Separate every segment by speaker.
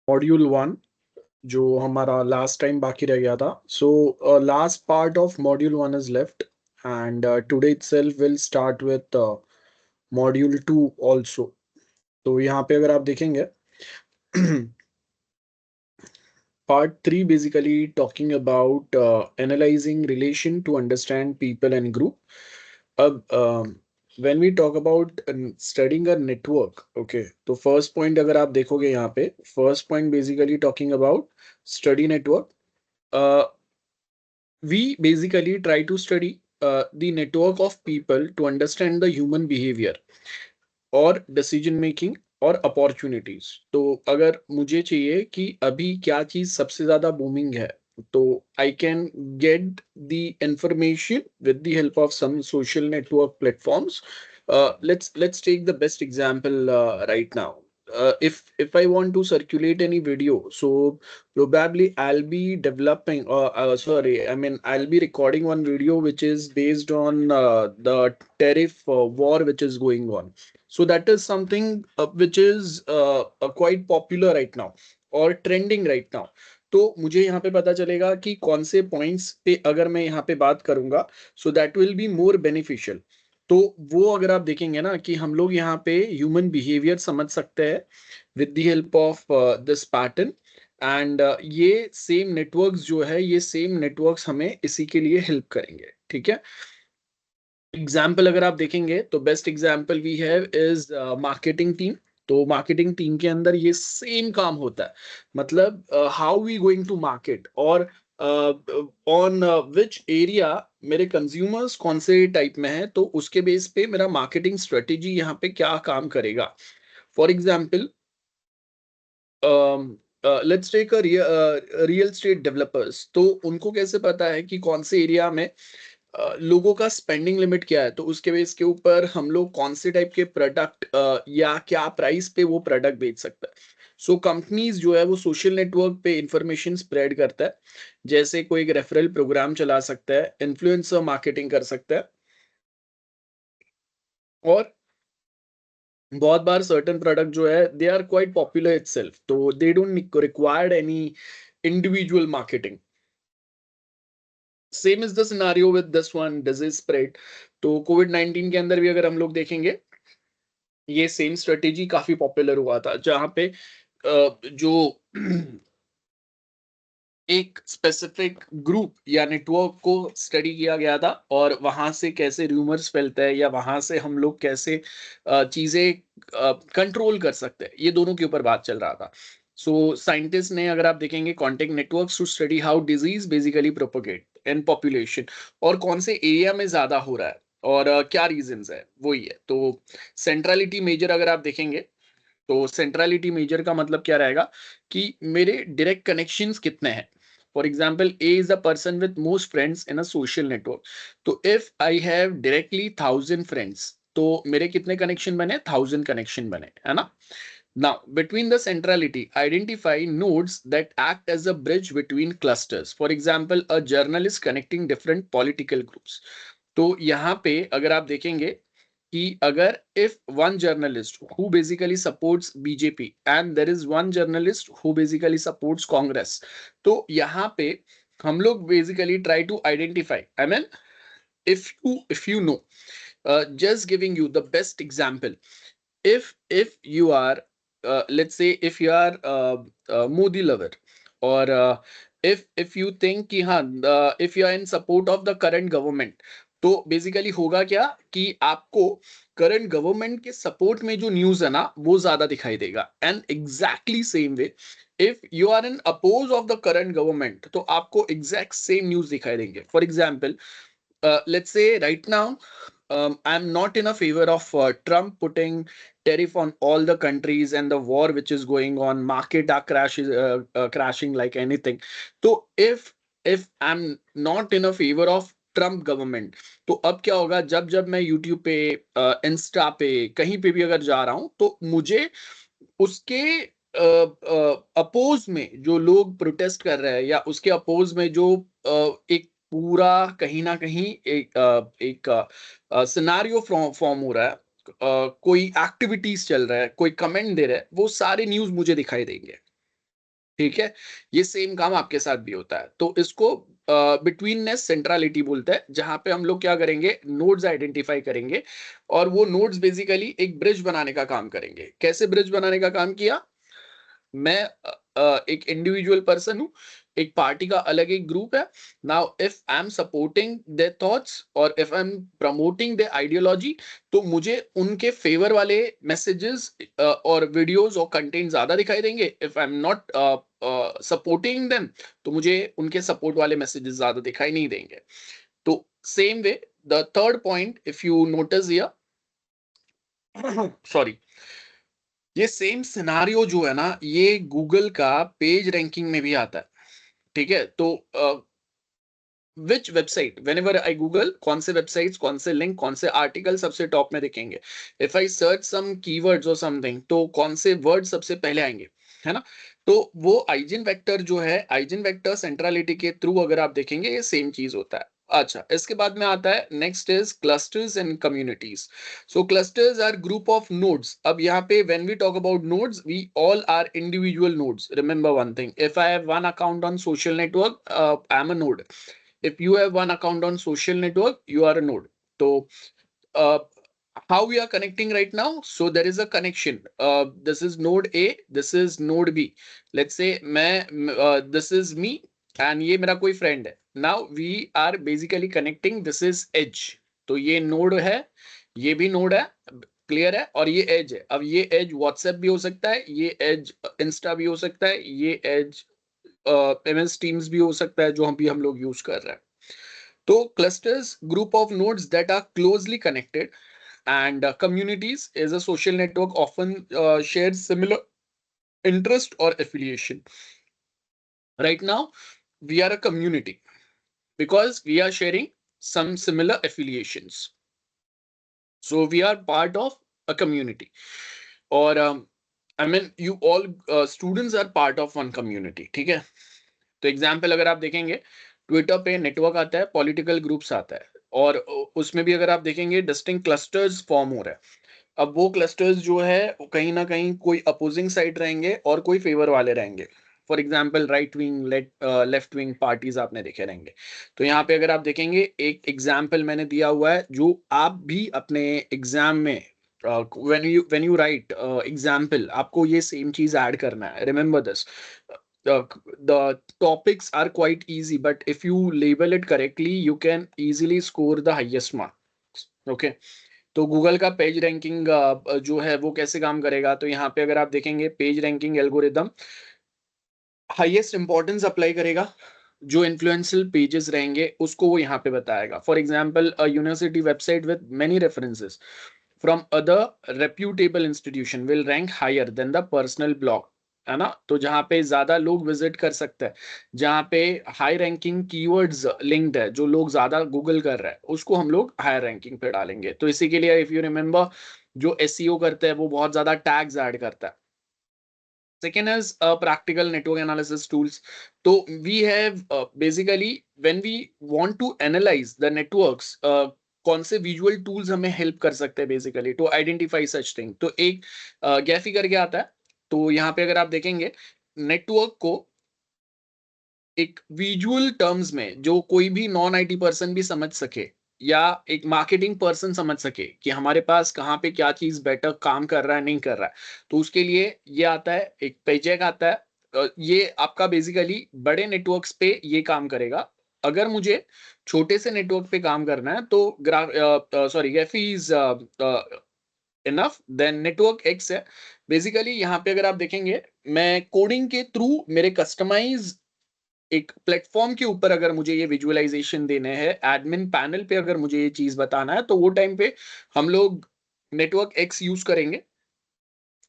Speaker 1: Module 1 जो हमारा last time बाकी रह गया था. So last part of module 1 is left and today itself will start with module 2 also. तो यहाँ पे अगर आप देखेंगे part 3 basically talking about analyzing relation to understand people and group. अब when we talk about studying a network, okay, तो first point अगर आप देखोगे यहाँ पे first point basically talking about study network. uh, we basically try to study the network of people to understand the human behavior और decision making और opportunities. तो अगर मुझे चाहिए कि अभी क्या चीज सबसे ज्यादा बूमिंग है, तो I can get the information with the help of some social network platforms. Let's take the best example right now. If I want to circulate any video, so probably I'll be developing, sorry, I mean I'll be recording one video which is based on the tariff war which is going on. So that is something which is quite popular right now और trending right now. तो मुझे यहाँ पे पता चलेगा कि कौन से पॉइंट्स पे अगर मैं यहाँ पे बात करूंगा, so that will be more beneficial. तो वो अगर आप देखेंगे ना कि हम लोग यहाँ पे ह्यूमन बिहेवियर समझ सकते हैं with the help of this pattern. And ये सेम नेटवर्क्स जो है, ये सेम नेटवर्क्स हमें इसी के लिए हेल्प करेंगे. ठीक है. एग्जाम्पल अगर आप देखेंगे तो best example we have is marketing team. तो मार्केटिंग टीम के अंदर ये सेम काम होता है. मतलब how we going to market और ऑन विच एरिया मेरे कंज्यूमर्स कौन से टाइप में है, तो उसके बेस पे मेरा मार्केटिंग स्ट्रेटेजी यहाँ पे क्या काम करेगा. For example let's take real estate developers. तो उनको कैसे पता है कि कौन से एरिया में लोगों का स्पेंडिंग लिमिट क्या है, तो उसके बेस के ऊपर हम लोग कौन से टाइप के प्रोडक्ट या क्या प्राइस पे वो प्रोडक्ट बेच सकता है. सो कंपनीज जो है वो सोशल नेटवर्क पे इंफॉर्मेशन स्प्रेड करता है. जैसे कोई एक रेफरल प्रोग्राम चला सकता है, इन्फ्लुएंसर मार्केटिंग कर सकता है, और बहुत बार सर्टेन प्रोडक्ट जो है they are quite popular itself, तो they don't required any individual marketing. Same is the scenario with this one disease spread. तो कोविड 19 के अंदर भी अगर हम लोग देखेंगे, ये सेम स्ट्रेटेजी काफी पॉपुलर हुआ था, जहां पे जो एक स्पेसिफिक ग्रुप या नेटवर्क को स्टडी किया गया था, और वहां से कैसे रूमर्स फैलते हैं या वहां से हम लोग कैसे चीजें कंट्रोल कर सकते हैं, ये दोनों के ऊपर बात चल रहा था. सो साइंटिस्ट ने, अगर आप देखेंगे, contact networks to study how disease basically propagate in population, और कौन से एरिया में ज्यादा हो रहा है और क्या रीजंस है, वही है. तो सेंट्रलिटी मेजर अगर आप देखेंगे, तो सेंट्रलिटी मेजर का मतलब क्या रहेगा कि मेरे डायरेक्ट कनेक्शंस कितने हैं. For example, A is a person with most friends in a social network. तो if I have directly 1000 friends, तो मेरे कितने कनेक्शन बने, 1000 कनेक्शन बने, है ना. Now, between the centrality, identify nodes that act as a bridge between clusters. For example, a journalist connecting different political groups. तो यहाँ पे अगर आप देखेंगे कि अगर if one journalist who basically supports BJP and there is one journalist who basically supports Congress, तो यहाँ पे हम लोग basically try to identify, I mean, if you know, just giving you the best example, if you are let's say if you are Modi lover, or if you think कि हाँ, if you are in support of the current government, तो basically होगा क्या कि आपको current government के support में जो न्यूज है ना वो ज्यादा दिखाई देगा. And exactly same way, if you are in oppose of the current government, तो आपको एग्जैक्ट सेम न्यूज दिखाई देंगे. For example, let's say right now, I'm not in a favor of Trump putting tariff on all the countries and the war which is going on. Market are crashing like anything. So if I'm not in a favor of Trump government, तो अब क्या होगा, जब जब मैं YouTube पे, Insta पे, कहीं पे भी अगर जा रहा हूं, तो मुझे उसके अपोज में जो लोग प्रोटेस्ट कर रहे हैं या उसके अपोज में जो एक पूरा कहीं ना कहीं एक सिनारियो फॉर्म हो रहा है, कोई एक्टिविटीज चल रहा है, कोई कमेंट दे रहा है, वो सारे न्यूज मुझे दिखाई देंगे. ठीक है, ये सेम काम आपके साथ भी होता है। तो इसको बिटवीननेस सेंट्रलिटी बोलते हैं, जहां पे हम लोग क्या करेंगे, नोड्स आइडेंटिफाई करेंगे और वो नोड्स बेसिकली एक ब्रिज बनाने का काम करेंगे। कैसे ब्रिज बनाने का काम किया, मैं एक इंडिविजुअल पर्सन हूँ, एक पार्टी का अलग एक ग्रुप है। Now if I am supporting their thoughts और if I am promoting their ideology, तो मुझे उनके फेवर वाले मैसेजेस और वीडियोस और कंटेंट ज्यादा दिखाई देंगे। If I am not supporting them, तो मुझे उनके सपोर्ट वाले मैसेजेस ज्यादा दिखाई नहीं देंगे। तो same way, the third point if you notice here, sorry, ये सेम सिनारियो जो है ना, ये गूगल का पेज रैंकिंग में भी आता है। ठीक है, तो which website, whenever I Google, कौन से वेबसाइट्स, कौन से लिंक, कौन से आर्टिकल सबसे टॉप में दिखेंगे। If I search some keywords और समथिंग, तो कौन से वर्ड सबसे पहले आएंगे, है ना। तो वो आइजन वेक्टर जो है, आइजन वेक्टर सेंट्रलिटी के थ्रू अगर आप देखेंगे, ये सेम चीज होता है। अच्छा, इसके बाद में आता है next is clusters and communities. So clusters are group of nodes. अब यहाँ पे when we talk about nodes, we all are individual nodes. Remember one thing, if I have one account on social network, I am a node. If you have one account on social network, you are a node. So uh, how we are connecting right now, so there is a connection. This is node A, this is node B. Let's say this is me and ये मेरा कोई friend है. Now we are basically connecting. This is edge. तो ये node है, ये भी node है, क्लियर है, और ये edge है। अब ये edge WhatsApp भी हो सकता है, ये edge Insta भी हो सकता है, ये edge MS Teams भी हो सकता है, जो हम लोग यूज कर रहे हैं। तो clusters, group of nodes that are closely connected, and communities is a social network often shares similar interest or affiliation. Right now, we are a community because we are sharing some similar affiliations. So we are part of a community. Or I mean, you all students are part of one community. ठीक है? तो example अगर आप देखेंगे, Twitter पे network आता है, political groups आता है, और उसमें भी अगर आप देखेंगे डिस्टिंक्ट क्लस्टर्स फॉर्म हो रहा है। अब वो क्लस्टर्स जो है, वो कहीं ना कहीं कोई अपोजिंग साइड रहेंगे और कोई फेवर वाले रहेंगे। For example right wing, left wing parties आपने देखे रहेंगे। तो यहाँ पे अगर आप देखेंगे, एक एग्जाम्पल मैंने दिया हुआ है, जो आप भी अपने एग्जाम में व्हेन यू राइट एग्जाम्पल, आपको ये सेम चीज ऐड करना है। Remember this, the topics are quite easy, but if you label it correctly, you can easily score the highest marks. Okay, तो गूगल का पेज रैंकिंग जो है वो कैसे काम करेगा, तो यहाँ पे अगर आप देखेंगे, page ranking algorithm highest importance apply करेगा, जो इन्फ्लुएंशियल पेजेस रहेंगे उसको वो यहाँ पे बताएगा। For example, university website with many references from other reputable institution will rank higher than the personal blog, है ना। तो जहाँ पे ज्यादा लोग विजिट कर सकते हैं, जहाँ पे हाई रैंकिंग कीवर्ड्स लिंक्ड है, जो लोग ज्यादा गूगल कर रहे हैं, उसको हम लोग हायर रैंकिंग पे डालेंगे। तो इसी के लिए इफ यू रिमेंबर, जो एसईओ करते हैं वो बहुत ज्यादा टैग्स ऐड करता है। Second is practical network analysis tools. So we have basically, when we want to analyze the networks, कौन से विजुअल टूल्स हमें हेल्प कर सकते हैं basically to identify such thing. तो एक गैफी करके आता है। तो यहाँ पे अगर आप देखेंगे, नेटवर्क को एक विजुअल टर्म्स में जो कोई भी नॉन आईटी पर्सन भी समझ सके, या एक मार्केटिंग पर्सन समझ सके कि हमारे पास कहाँ पे क्या चीज बेटर काम कर रहा है, नहीं कर रहा है, तो उसके लिए ये आता है, एक पेचेक आता है। ये आपका बेसिकली बड़े नेटवर्क्स पे ये काम करेगा। अगर मुझे छोटे से नेटवर्क पे काम करना है, तो graph sorry Gephi is enough, then NetworkX है। बेसिकली यहाँ पे अगर आप देखेंगे, मैं कोडिंग के थ्रू मेरे कस्टमाइज एक प्लेटफॉर्म के ऊपर अगर मुझे ये विजुअलाइजेशन देने हैं, एडमिन पैनल पे अगर मुझे ये चीज बताना है, तो वो टाइम पे हम लोग नेटवर्क एक्स यूज करेंगे,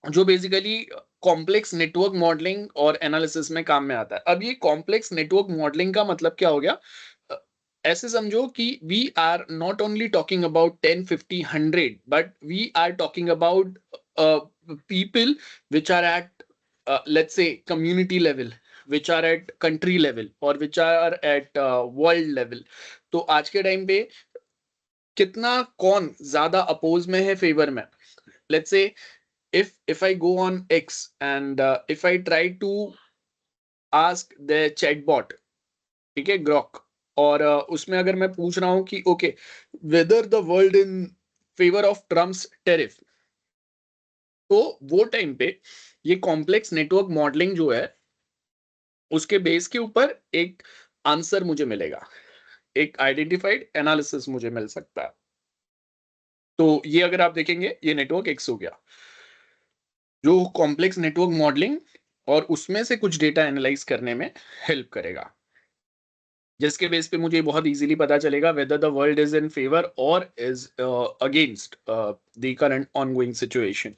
Speaker 1: जो बेसिकली कॉम्प्लेक्स नेटवर्क मॉडलिंग और एनालिसिस में काम में आता है। अब ये कॉम्प्लेक्स नेटवर्क मॉडलिंग का मतलब क्या हो गया, अ, ऐसे समझो कि we are not only talking about 10, 50, 100, but we are talking about people which are at let's say community level, which are at country level, or which are at world level। तो आज के टाइम पे कितना कौन ज्यादा oppose में है, favour में। Let's say if I go on X and if I try to ask the chatbot, ठीक है, ग्रॉक, और उसमें अगर मैं पूछ रहा हूं कि okay, weather the world in favour of Trump's tariff, तो वो टाइम पे ये कॉम्प्लेक्स नेटवर्क मॉडलिंग जो है उसके बेस के ऊपर एक आंसर मुझे मिलेगा, एक आइडेंटिफाइड एनालिसिस मुझे मिल सकता है। तो ये अगर आप देखेंगे ये नेटवर्क एक्स हो गया, जो कॉम्प्लेक्स नेटवर्क मॉडलिंग और उसमें से कुछ डेटा एनालाइज करने में हेल्प करेगा, जिसके बेस पे मुझे बहुत इजीली पता चलेगा whether the world is in favour और is against the current ongoing situation.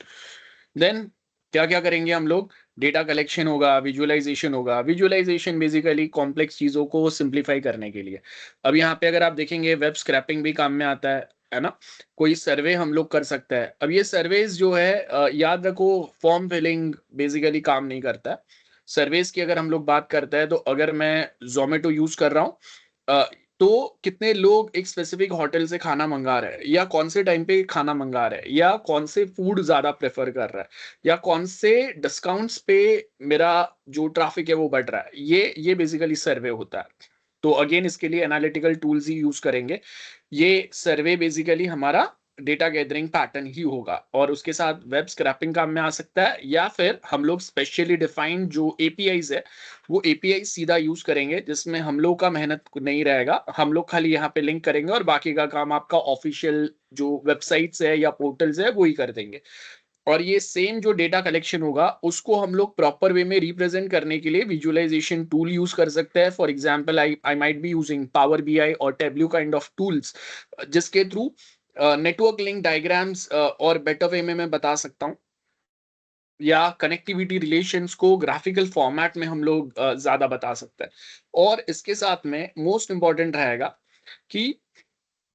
Speaker 1: Then क्या क्या करेंगे हम लोग? डेटा कलेक्शन होगा, विजुअलाइजेशन होगा। विजुअलाइजेशन बेसिकली कॉम्प्लेक्स चीजों को सिंप्लीफाई करने के लिए। अब यहाँ पे अगर आप देखेंगे वेब स्क्रैपिंग भी काम में आता है ना? कोई सर्वे हम लोग कर सकते हैं। अब ये सर्वेज जो है याद रखो, फॉर्म फिलिंग बेसिकली काम नहीं करता है। सर्वेस की अगर हम लोग बात करते हैं तो अगर मैं जोमेटो यूज कर रहा हूँ, तो कितने लोग एक स्पेसिफिक होटल से खाना मंगा रहे हैं, या कौन से टाइम पे खाना मंगा रहे हैं, या कौन से फूड ज्यादा प्रेफर कर रहा है, या कौन से डिस्काउंट्स पे मेरा जो ट्रैफिक है वो बढ़ रहा है, ये बेसिकली सर्वे होता है। तो अगेन इसके लिए एनालिटिकल टूल्स ही यूज करेंगे। ये सर्वे बेसिकली हमारा डेटा गैदरिंग पैटर्न ही होगा, और उसके साथ वेब स्क्रैपिंग काम में आ सकता है, या फिर हम लोग स्पेशली डिफाइंड जो एपीआईज है वो एपीआई सीधा यूज करेंगे, जिसमें हम लोग का मेहनत नहीं रहेगा। हम लोग खाली यहाँ पे लिंक करेंगे और बाकी का काम आपका ऑफिशियल जो वेबसाइट्स है या पोर्टल्स है वो ही कर देंगे। और ये सेम जो डेटा कलेक्शन होगा उसको हम लोग प्रॉपर वे में रिप्रेजेंट करने के लिए विजुअलाइजेशन टूल यूज कर सकते हैं। For example I might be using power BI और टेब्ल्यू काइंड ऑफ टूल्स, जिसके थ्रू नेटवर्क लिंक डायग्राम्स और बेटर वे में मैं बता सकता हूँ, या कनेक्टिविटी रिलेशंस को ग्राफिकल फॉर्मेट में हम लोग ज्यादा बता सकते हैं। और इसके साथ में मोस्ट इंपॉर्टेंट रहेगा कि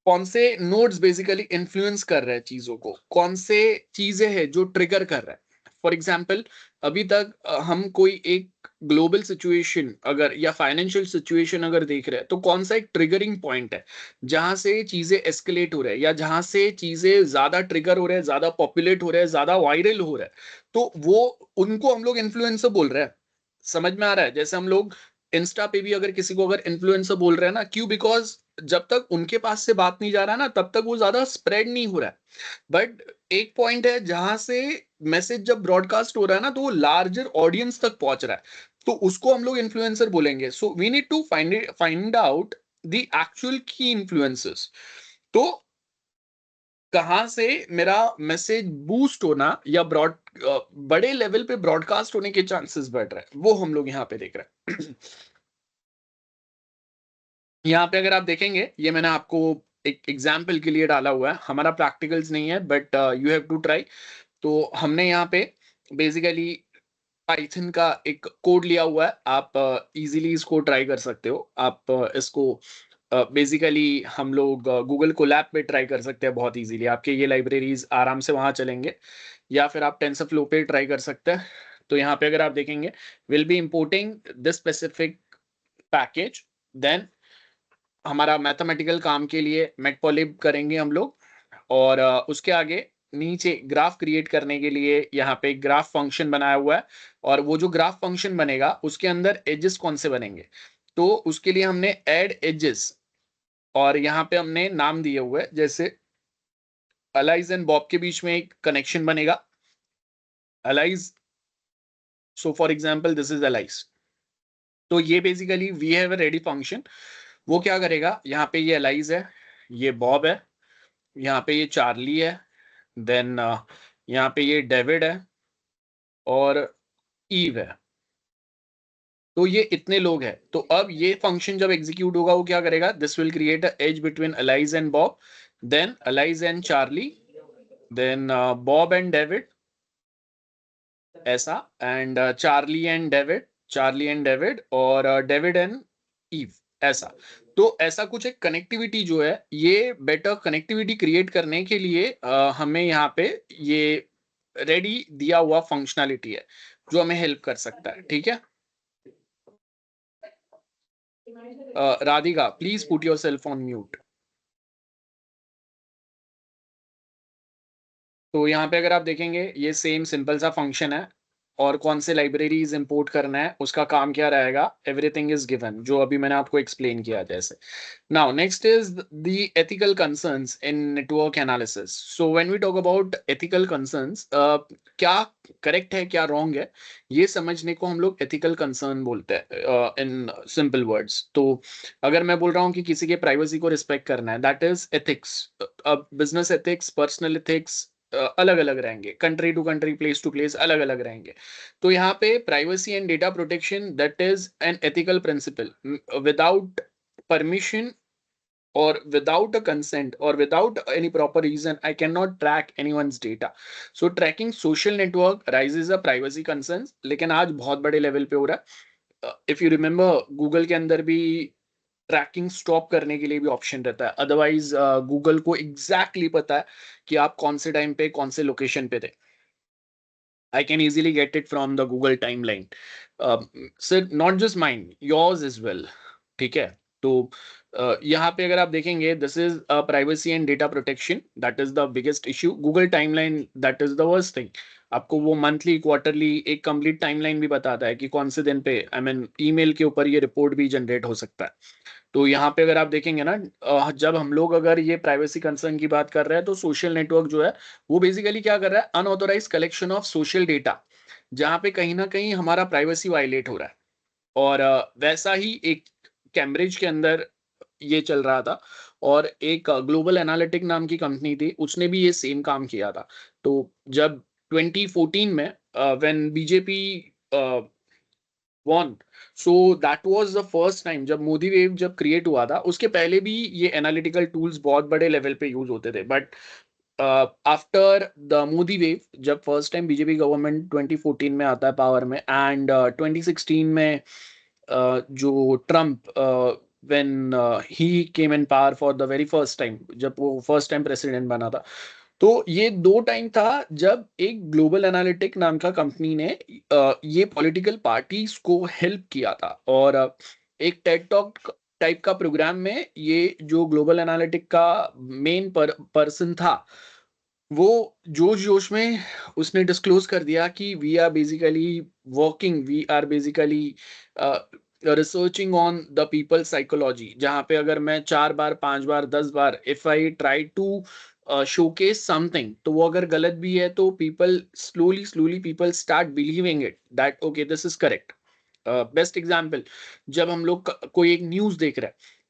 Speaker 1: कौन से नोड्स बेसिकली इन्फ्लुएंस कर रहे हैं चीजों को, कौन से चीजें हैं जो ट्रिगर कर रहा है। फॉर एग्जाम्पल अभी तक हम कोई एक ग्लोबल सिचुएशन अगर या फाइनेंशियल सिचुएशन अगर देख रहे हैं, तो कौन सा एक ट्रिगरिंग पॉइंट है जहां से चीजें एस्केलेट हो रहे हैं, या जहां से चीजें ज्यादा ट्रिगर हो रहे हैं, ज्यादा पॉपुलेट हो रहे हैं, ज्यादा वायरल हो रहा है, तो वो उनको हम लोग इन्फ्लुएंसर बोल रहे हैं। समझ में आ रहा है? जैसे हम लोग इंस्टा पे भी अगर किसी को अगर इन्फ्लुएंसर बोल रहे हैं ना, क्यों? बिकॉज जब तक उनके पास से बात नहीं जा रहा ना, तब तक वो ज्यादा स्प्रेड नहीं हो रहा है। बट एक पॉइंट है जहां से मैसेज जब ब्रॉडकास्ट हो रहा है ना, तो वो लार्जर ऑडियंस तक पहुंच रहा है, तो उसको हम लोग इन्फ्लुएंसर बोलेंगे। So we need to find out the actual key influencers. तो कहां से मेरा मैसेज बूस्ट होना या बड़े लेवल पे ब्रॉडकास्ट होने के चांसेस बढ़ रहे हैं, वो हम लोग यहाँ पे देख रहे हैं। यहाँ पे अगर आप देखेंगे, ये मैंने आपको एक एग्जाम्पल के लिए डाला हुआ है, हमारा प्रैक्टिकल्स नहीं है, but you have to try. तो हमने यहाँ पे बेसिकली पाइथन का एक कोड लिया हुआ है, आप इजीली इसको ट्राई कर सकते हो। आप इसको बेसिकली हम लोग गूगल कोलैब पे ट्राई कर सकते हैं बहुत इजीली, आपके ये लाइब्रेरीज आराम से वहां चलेंगे, या फिर आप टेंसरफ्लो पे ट्राई कर सकते हैं। तो यहाँ पे अगर आप देखेंगे, will be importing this specific package, then हमारा मैथमेटिकल काम के लिए मैटप्लोलिब करेंगे हम लोग, और उसके आगे नीचे ग्राफ क्रिएट करने के लिए यहाँ पे ग्राफ फंक्शन बनाया हुआ है, और वो जो ग्राफ फंक्शन बनेगा उसके अंदर एजेस कौन से बनेंगे, तो उसके लिए हमने ऐड एजेस, और यहाँ पे हमने नाम दिए हुए हैं, जैसे अलाइज एंड बॉब के बीच में एक कनेक्शन बनेगा, Alice. So for example this is Alice. तो ये basically we have a ready function. वो क्या करेगा, यहाँ पे ये अलाइज है, ये बॉब है, यहाँ पे ये चार्ली है, देन यहाँ पे ये डेविड है, और ईव है। तो ये इतने लोग हैं। तो अब ये फंक्शन जब एग्जीक्यूट होगा वो क्या करेगा, this will create a edge between Alice and Bob, then Alice and Charlie, then Bob and David, ऐसा, एंड चार्ली एंड डेविड, और डेविड एंड ईव, ऐसा। तो ऐसा कुछ एक कनेक्टिविटी जो है, ये बेटर कनेक्टिविटी क्रिएट करने के लिए हमें यहाँ पे ये रेडी दिया हुआ फंक्शनैलिटी है जो हमें हेल्प कर सकता है। ठीक है, Radhika please put your self on mute. तो यहाँ पे अगर आप देखेंगे, ये सेम सिंपल सा फंक्शन है, और कौन से लाइब्रेरीज इंपोर्ट करना है, उसका काम क्या रहेगा, एवरीथिंग इज गिवन, जो अभी मैंने आपको एक्सप्लेन किया जैसे. Now, next is the ethical concerns in network analysis. So, when we talk about ethical concerns, क्या करेक्ट है क्या रॉन्ग है, ये समझने को हम लोग एथिकल कंसर्न बोलते हैं इन सिंपल वर्ड्स. तो अगर मैं बोल रहा हूँ कि किसी के प्राइवेसी को रिस्पेक्ट करना है, दैट इज एथिक्स. अब बिजनेस एथिक्स, पर्सनल एथिक्स अलग अलग रहेंगे, country to country, place to place अलग अलग रहेंगे. तो यहाँ पे privacy and data protection, that is an ethical principle. Without permission or without a consent or without any proper reason, I cannot track anyone's data. So tracking social network raises a privacy concerns, लेकिन आज बहुत बड़े level पे हो रहा है. If you remember, Google के अंदर भी ट्रैकिंग स्टॉप करने के लिए भी ऑप्शन रहता है. अदरवाइज गूगल को एग्जैक्टली पता है कि आप कौन से टाइम पे कौन से लोकेशन पे थे. I can easily get it from the Google timeline. So not just mine, yours as well. ठीक है. तो यहाँ पे अगर आप देखेंगे, this is privacy and data protection, that is the biggest issue. Google timeline, that is the worst thing. आपको वो मंथली, क्वार्टरली एक कंप्लीट टाइमलाइन भी बताता है कि कौन से दिन पे, आई मीन ईमेल के ऊपर ये रिपोर्ट भी जनरेट हो सकता है. तो यहाँ पे अगर आप देखेंगे ना, जब हम लोग अगर ये प्राइवेसी कंसर्न की बात कर रहे हैं, तो सोशल नेटवर्क जो है वो बेसिकली क्या कर रहा है, unauthorised collection of social data, जहाँ पे कहीं ना कहीं हमारा प्राइवेसी वायलेट हो रहा है. और वैसा ही एक कैम्ब्रिज के अंदर ये चल रहा था, और एक ग्लोबल एनालिटिक नाम की कंपनी थी, उसने भी ये सेम काम किया था. तो जब 2014 में when BJP won. So that was the first time जब मोदी वेव जब क्रिएट हुआ था, उसके पहले भी ये एनालिटिकल टूल्स बहुत बड़े लेवल पे यूज होते थे. But after the Modi wave, जब फर्स्ट टाइम बीजेपी गवर्नमेंट 2014 में आता है पावर में, एंड 2016 में जो Trump, when he came in power for the very first time, जब वो फर्स्ट टाइम प्रेसिडेंट बना था, तो ये दो टाइम था जब एक ग्लोबल एनालिटिक नाम का कंपनी ने ये पॉलिटिकल पार्टीज को हेल्प किया था. और एक टेड टॉक टाइप का प्रोग्राम में ये जो ग्लोबल एनालिटिक का मेन पर्सन था, वो जोश जोश में उसने डिस्क्लोज कर दिया कि we are basically working, we are basically researching on the people psychology, जहाँ पे अगर मैं 4 बार 5 बार 10 बार if I try to showcase something, तो वो अगर गलत भी है, तो people slowly slowly people start believing it that okay this is correct. Best example, जब हम लोग कोई एक न्यूज देख रहे हैं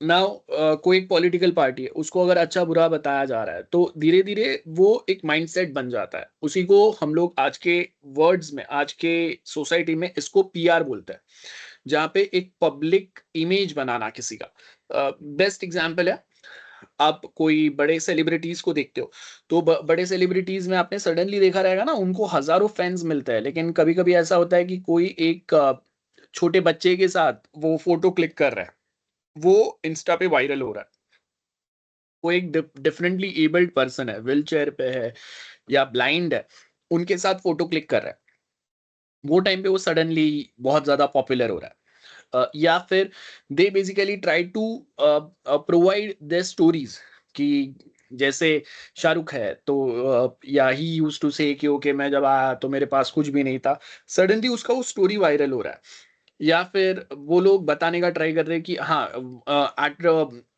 Speaker 1: नाउ, कोई एक पॉलिटिकल पार्टी है, उसको अगर अच्छा बुरा बताया जा रहा है, तो धीरे धीरे वो एक माइंडसेट बन जाता है. उसी को हम लोग आज के वर्ड्स में, आज के सोसाइटी में इसको पीआर बोलते हैं, जहाँ पे एक पब्लिक इमेज बनाना किसी का. बेस्ट एग्जाम्पल है, आप कोई बड़े सेलिब्रिटीज को देखते हो, तो बड़े सेलिब्रिटीज में आपने सडनली देखा रहेगा ना, उनको हजारों फैंस मिलते हैं, लेकिन कभी कभी ऐसा होता है कि कोई एक छोटे बच्चे के साथ वो फोटो क्लिक कर रहा है, वो इंस्टा पे वायरल हो रहा है. वो एक डिफरेंटली एबल्ड पर्सन है, व्हील चेयर पे है या ब्लाइंड है, उनके साथ फोटो क्लिक कर रहा है, वो टाइम पे वो सडनली बहुत ज्यादा पॉपुलर हो रहा है. या फिर they basically try to provide their stories, कि जैसे शाहरुख है, तो या ही यूज्ड टू से कि ओके मैं जब आया तो मेरे पास कुछ भी नहीं था, सडनली उसका वो स्टोरी वायरल हो रहा है. या फिर वो लोग बताने का ट्राई कर रहे हैं कि हाँ, at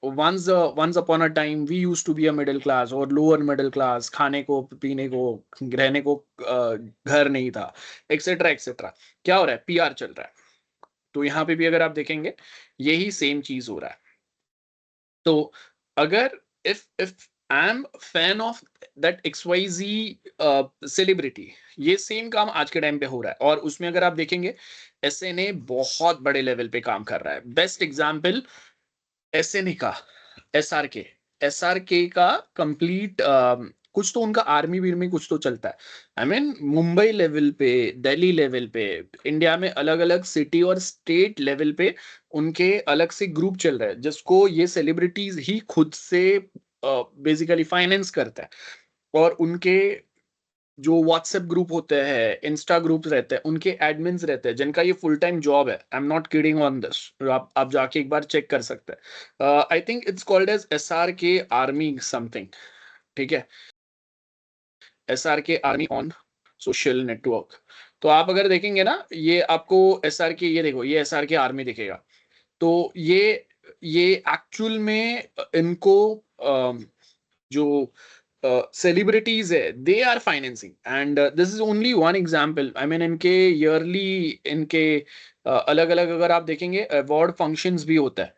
Speaker 1: once once upon a time we used to be a middle class और लोअर मिडिल क्लास, खाने को पीने को रहने को घर नहीं था, एक्सेट्रा एक्सेट्रा. क्या हो रहा है, पीआर चल रहा है. तो यहाँ पे भी अगर आप देखेंगे, यही सेम चीज हो रहा है. तो अगर if I am fan of that XYZ celebrity, ये सेम काम आज के टाइम पे हो रहा है, और उसमें अगर आप देखेंगे, SNA बहुत बड़े लेवल पे काम कर रहा है. बेस्ट एग्जांपल SNA का, SRK. SRK का कंप्लीट कुछ तो उनका आर्मी वीर कुछ तो चलता है. आई मीन मुंबई लेवल पे, दिल्ली लेवल पे, इंडिया में अलग अलग सिटी और स्टेट लेवल पे उनके अलग से ग्रुप चल रहे हैं, जिसको ये सेलिब्रिटीज ही खुद से बेसिकली फाइनेंस करता है. और उनके जो व्हाट्सएप ग्रुप होते हैं, इंस्टा ग्रुप रहते हैं, उनके एडमिन्स रहते हैं, जिनका ये फुल टाइम जॉब है. I am not kidding on this, आप जाके एक बार चेक कर सकते हैं. I think it's called as SRK army something. ठीक है, SRK army on social network. तो आप अगर देखेंगे ना, ये आपको SRK, ये देखो, ये SRK आर्मी दिखेगा। तो ये एक्चुअल में इनको जो सेलिब्रिटीज है, they are financing, and this is only one example. I mean इनके ईयरली, इनके अलग अलग अगर आप देखेंगे अवार्ड फंक्शंस भी होता है,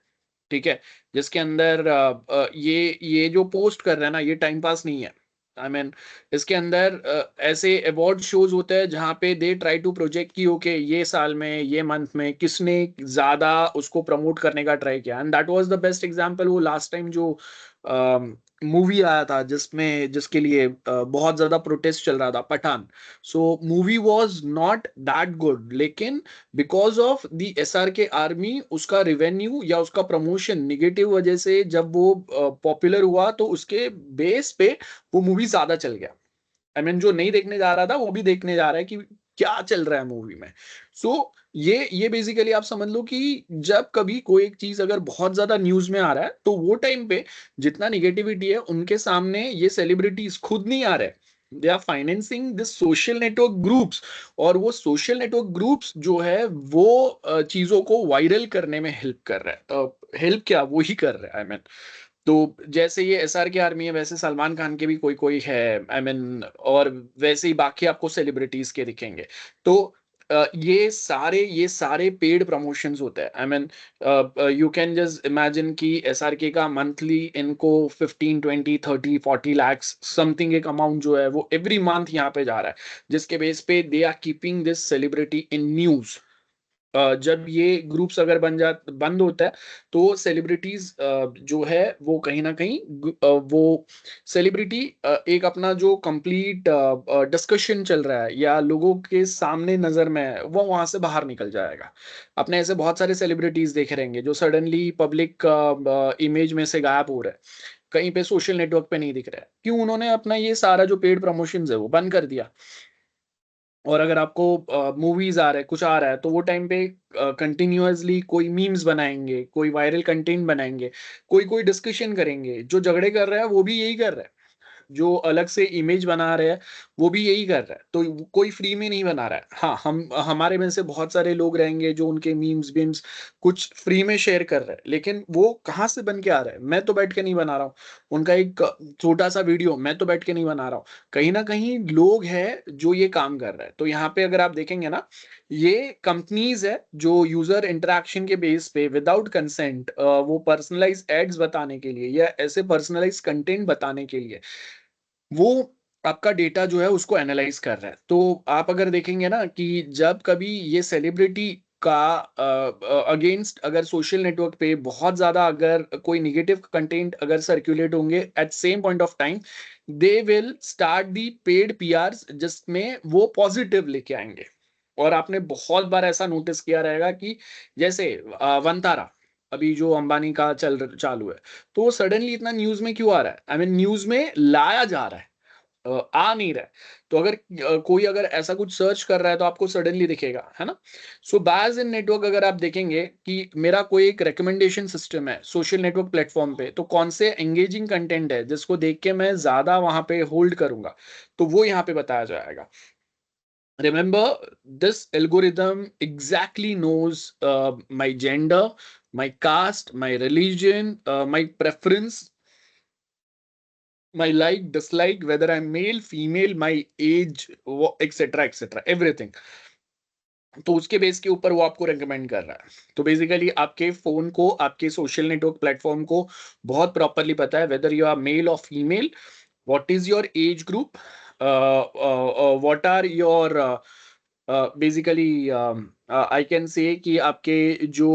Speaker 1: ठीक है, जिसके अंदर ये जो पोस्ट कर रहे हैं ना, ये टाइम पास नहीं है। आई मीन इसके अंदर ऐसे अवार्ड शोज होते हैं जहाँ पे दे ट्राई टू प्रोजेक्ट की ओके, ये साल में, ये मंथ में किसने ज्यादा उसको प्रमोट करने का ट्राई किया, and that was the best example. वो लास्ट टाइम जो मूवी आया था जिसमें, जिसके लिए बहुत ज्यादा प्रोटेस्ट चल रहा था, Pathaan. So movie was not that good, लेकिन because of the SRK army, उसका रिवेन्यू या उसका प्रमोशन निगेटिव वजह से जब वो पॉपुलर हुआ, तो उसके बेस पे वो मूवी ज्यादा चल गया। आई मीन जो नहीं देखने जा रहा था वो भी देखने जा रहा है कि क्या चल रहा है मूवी में। सो ये बेसिकली आप समझ लो कि जब कभी कोई एक चीज अगर बहुत ज्यादा न्यूज में आ रहा है, तो वो टाइम पे जितना निगेटिविटी है, उनके सामने ये सेलिब्रिटीज खुद नहीं आ रहे, they are financing this social network groups. और वो सोशल नेटवर्क ग्रुप्स जो है वो चीजों को वायरल करने में हेल्प कर रहा है। तो हेल्प क्या, वो ही कर रहा है। आई मीन तो जैसे ये SRK आर्मी है, वैसे सलमान खान के भी कोई कोई है। आई मीन और वैसे ही बाकी आपको सेलिब्रिटीज के दिखेंगे। तो ये सारे पेड प्रमोशंस होते हैं। I mean you can just imagine कि SRK का मंथली इनको 15, 20, 30, 40 lakhs समथिंग एक अमाउंट जो है वो एवरी मंथ यहाँ पे जा रहा है, जिसके बेस पे they are keeping this celebrity in news. जब ये ग्रुप्स अगर बंद होता है, तो सेलिब्रिटीज जो है वो कहीं ना कहीं वो सेलिब्रिटी एक अपना जो कंप्लीट डिस्कशन चल रहा है या लोगों के सामने नजर में है, वो वहां से बाहर निकल जाएगा। अपने ऐसे बहुत सारे सेलिब्रिटीज देखे रहेंगे जो सडनली पब्लिक इमेज में से गायब हो रहे हैं, कहीं पे सोशल नेटवर्क पे नहीं दिख रहा है। क्यों? उन्होंने अपना ये सारा जो पेड प्रमोशंस है वो बंद कर दिया। और अगर आपको मूवीज आ रहा है, कुछ आ रहा है, तो वो टाइम पे कंटिन्यूअसली कोई मीम्स बनाएंगे, कोई वायरल कंटेंट बनाएंगे, कोई कोई डिस्कशन करेंगे। जो झगड़े कर रहा है वो भी यही कर रहा है, जो अलग से इमेज बना रहे हैं वो भी यही कर रहा है। तो कोई फ्री में नहीं बना रहा है। हाँ, हम हमारे में से बहुत सारे लोग रहेंगे जो उनके मीम्स बीम्स कुछ फ्री में शेयर कर रहे हैं, लेकिन वो कहाँ से बन के आ रहा है? मैं तो बैठ के नहीं बना रहा हूँ। उनका एक छोटा सा वीडियो मैं तो बैठ के नहीं बना रहा हूँ। कहीं ना कहीं लोग हैं जो ये काम कर रहे हैं। तो यहाँ पे अगर आप देखेंगे ना, ये कंपनीज है जो यूजर इंटरेक्शन के बेस पे विदाउट कंसेंट वो पर्सनलाइज एड्स बताने के लिए या ऐसे पर्सनलाइज कंटेंट बताने के लिए वो आपका डेटा जो है उसको एनालाइज कर रहा है। तो आप अगर देखेंगे ना कि जब कभी ये सेलिब्रिटी का अगेंस्ट अगर सोशल नेटवर्क पे बहुत ज्यादा अगर कोई निगेटिव कंटेंट अगर सर्कुलेट होंगे, at same point of time they will start the paid PRs जिसमें वो पॉजिटिव लेके आएंगे। और आपने बहुत बार ऐसा नोटिस किया रहेगा कि जैसे वंतारा अभी जो अंबानी का चालू है, तो वो सडनली इतना न्यूज में क्यों आ रहा है? आई मीन न्यूज में लाया जा रहा है, आ नहीं रहा है। तो अगर कोई अगर ऐसा कुछ सर्च कर रहा है तो आपको सडनली दिखेगा, है ना? सो बाज इन नेटवर्क अगर आप देखेंगे कि मेरा कोई एक रिकमेंडेशन सिस्टम है सोशल नेटवर्क प्लेटफॉर्म पे, तो कौन से एंगेजिंग कंटेंट है जिसको देख के मैं ज्यादा वहां पे होल्ड करूंगा, तो वो यहाँ पे बताया जाएगा। Remember, this algorithm exactly knows my gender, my caste, my religion, my preference, my like, dislike, whether I'm male, female, my age, etc., etc., everything. तो उसके बेस के ऊपर वो आपको रेकमेंड कर रहा है। तो बेसिकली आपके फोन को, आपके सोशल नेटवर्क प्लेटफॉर्म को बहुत प्रॉपरली पता है वेदर यू आर मेल और female, what is your age group, what are your basically I can say कि आपके जो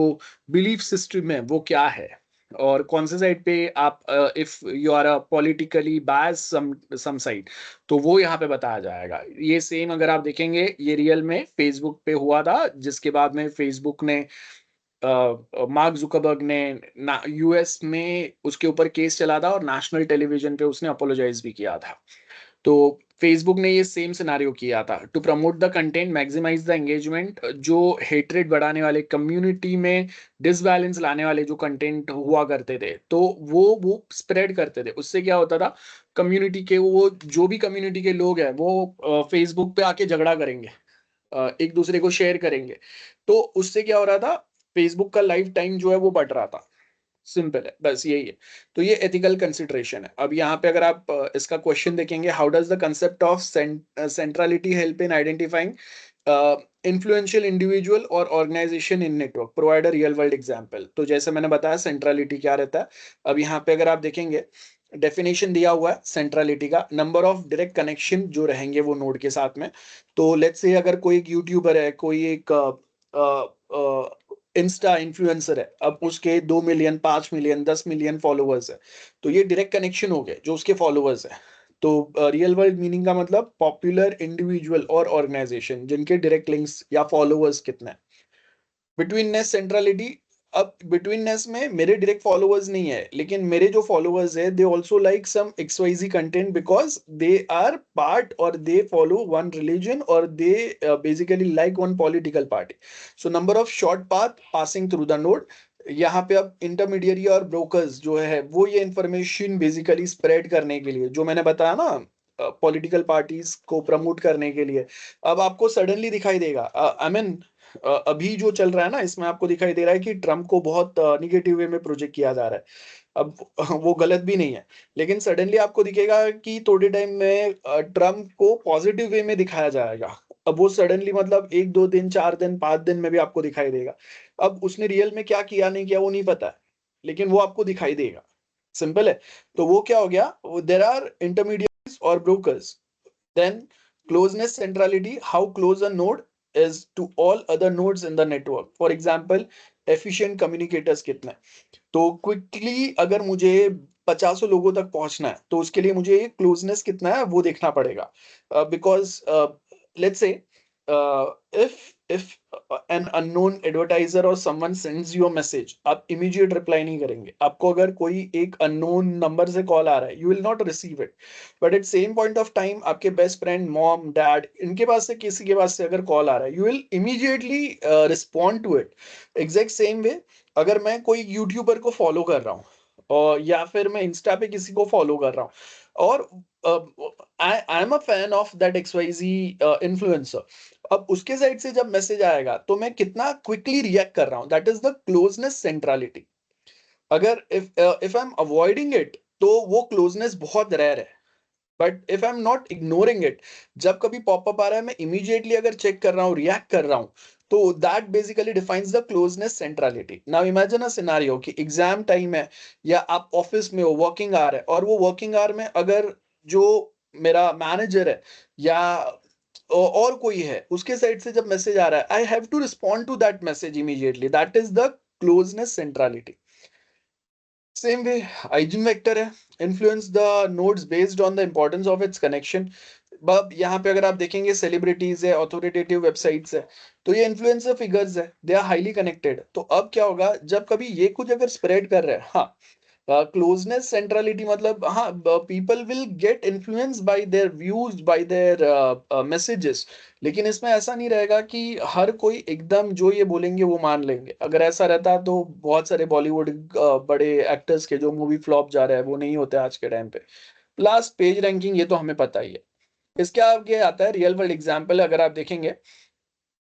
Speaker 1: बिलीफ सिस्टम है वो क्या है, और कौन से साइड पे आप, if you are a politically bias some side, तो वो यहाँ पे बताया जाएगा। ये सेम अगर आप देखेंगे ये रियल में फेसबुक पे हुआ था, जिसके बाद में फेसबुक ने मार्क जुकरबर्ग ने US में उसके ऊपर केस चला था और नेशनल टेलीविजन पे उसने अपोलोजाइज भी किया था। तो फेसबुक ने ये सेम सिनारियो किया था to promote the content, maximise the engagement. जो हेट्रेड बढ़ाने वाले, कम्युनिटी में डिसबैलेंस लाने वाले जो कंटेंट हुआ करते थे, तो वो स्प्रेड करते थे। उससे क्या होता था, कम्युनिटी के वो जो भी कम्युनिटी के लोग हैं वो फेसबुक पे आके झगड़ा करेंगे, एक दूसरे को शेयर करेंगे, तो उससे क्या हो रहा था, फेसबुक का लाइफ टाइम जो है वो बढ़ रहा था। सिंपल है, बस यही है। तो ये एथिकल कंसिडरेशन है। अब यहाँ पे अगर आप इसका क्वेश्चन देखेंगे, how does the concept of centrality help in identifying influential individual और organisation in network, provide a real world example. तो जैसे मैंने बताया सेंट्रलिटी क्या रहता है। अब यहाँ पे अगर आप देखेंगे, डेफिनेशन दिया हुआ है सेंट्रलिटी का, नंबर ऑफ डायरेक्ट कनेक्शन जो रहेंगे वो नोड के साथ में। तो लेट्स से अगर कोई एक यूट्यूबर है, कोई एक इंस्टा इन्फ्लुएंसर है, अब उसके 2 मिलियन, 5 मिलियन, 10 मिलियन फॉलोअर्स है, तो ये डायरेक्ट कनेक्शन हो गए जो उसके फॉलोअर्स है। तो रियल वर्ल्ड मीनिंग का मतलब पॉपुलर इंडिविजुअल और ऑर्गेनाइजेशन जिनके डायरेक्ट लिंक्स या फॉलोअर्स कितने हैं। बिटवीननेस सेंट्रलिटी, अब बिटवीननेस में मेरे डायरेक्ट फॉलोअर्स नहीं है, लेकिन मेरे जो फॉलोअर्स है they also like some XYZ content because they are part और दे फॉलो वन रिलीजन और they basically like one political party. So number of short path passing through the node. यहाँ पे अब इंटरमीडिएरी और brokers जो है वो ये इंफॉर्मेशन बेसिकली स्प्रेड करने के लिए, जो मैंने बताया ना, पॉलिटिकल पार्टीज को प्रमोट करने के लिए। अब आपको सडनली दिखाई देगा, आई मीन अभी जो चल रहा है ना, इसमें आपको दिखाई दे रहा है कि ट्रम्प को बहुत निगेटिव वे में प्रोजेक्ट किया जा रहा है। अब वो गलत भी नहीं है, लेकिन सडनली आपको दिखेगा कि थोड़े टाइम में ट्रम्प को पॉजिटिव वे में दिखाया जाएगा। अब वो सडनली मतलब 1 2 दिन, 4 दिन, 5 दिन में भी आपको दिखाई देगा। अब उसने रियल में क्या किया नहीं किया वो नहीं पता है, लेकिन वो आपको दिखाई देगा। सिंपल है। तो वो क्या हो गया, देर आर इंटरमीडिएट्स और brokers. Then closeness centrality, how close a node is to all other nodes in the network. For example, efficient communicators कितने। तो क्विकली अगर मुझे 50 लोगों तक पहुंचना है, तो उसके लिए मुझे क्लोजनेस कितना है वो देखना पड़ेगा। Because let's say if an unknown advertiser और someone sends you a message, आप इमीडिएट रिप्लाई नहीं करेंगे। आपको अगर कोई एक अननोन नंबर से कॉल आ रहा है, you will not receive it. But at same point of time आपके बेस्ट फ्रेंड, मॉम, डैड, इनके पास से किसी के पास से अगर कॉल आ रहा है, you will immediately respond to it. Exact same way, अगर मैं कोई यूट्यूबर को फॉलो कर रहा हूँ और या फिर मैं इंस्टा पे किसी को फॉलो कर रहा हूँ और आई am a fan of that XYZ influencer, अब उसके साइड से जब मैसेज आएगा तो मैं कितना क्विकली रिएक्ट कर रहा हूँ, that is the closeness centrality. अगर if I am avoiding it तो वो क्लोजनेस बहुत रेयर है। But if I am not ignoring it, जब कभी पॉपअप आ रहा है मैं इमीडिएटली अगर चेक कर रहा हूँ, रिएक्ट कर रहा हूँ, तो that basically defines the closeness centrality. Now imagine a scenario कि एग्जाम टाइम है या आप ऑफिस में हो, वर्किंग आवर है, और वो वर्किंग आवर में अगर जो मेरा मैनेजर है या और कोई है उसके साइड से जब मैसेज आ रहा है, I have to respond to that message immediately, that is the closeness centrality. Same way eigen vector है, influence the nodes based on the importance of its connection. अब यहाँ पे अगर आप देखेंगे सेलिब्रिटीज है, ऑथोरिटेटिव वेबसाइट्स है, तो ये इन्फ्लुएंसर फिगर्स है, दे आर हाईली कनेक्टेड। तो अब क्या होगा जब कभी ये कुछ अगर स्प्रेड कर रहे हैं, हाँ, क्लोजनेस सेंट्रलिटी मतलब हाँ, people will get influence by their views, bye there messages. लेकिन इसमें ऐसा नहीं रहेगा कि हर कोई एकदम जो ये बोलेंगे वो मान लेंगे। अगर ऐसा रहता तो बहुत सारे बॉलीवुड बड़े एक्टर्स के जो मूवी फ्लॉप जा रहा है वो नहीं होते आज के टाइम पे। प्लस पेज रैंकिंग, ये तो हमें पता ही है। इसके आगे आता है रियल वर्ल्ड एग्जांपल। अगर आप देखेंगे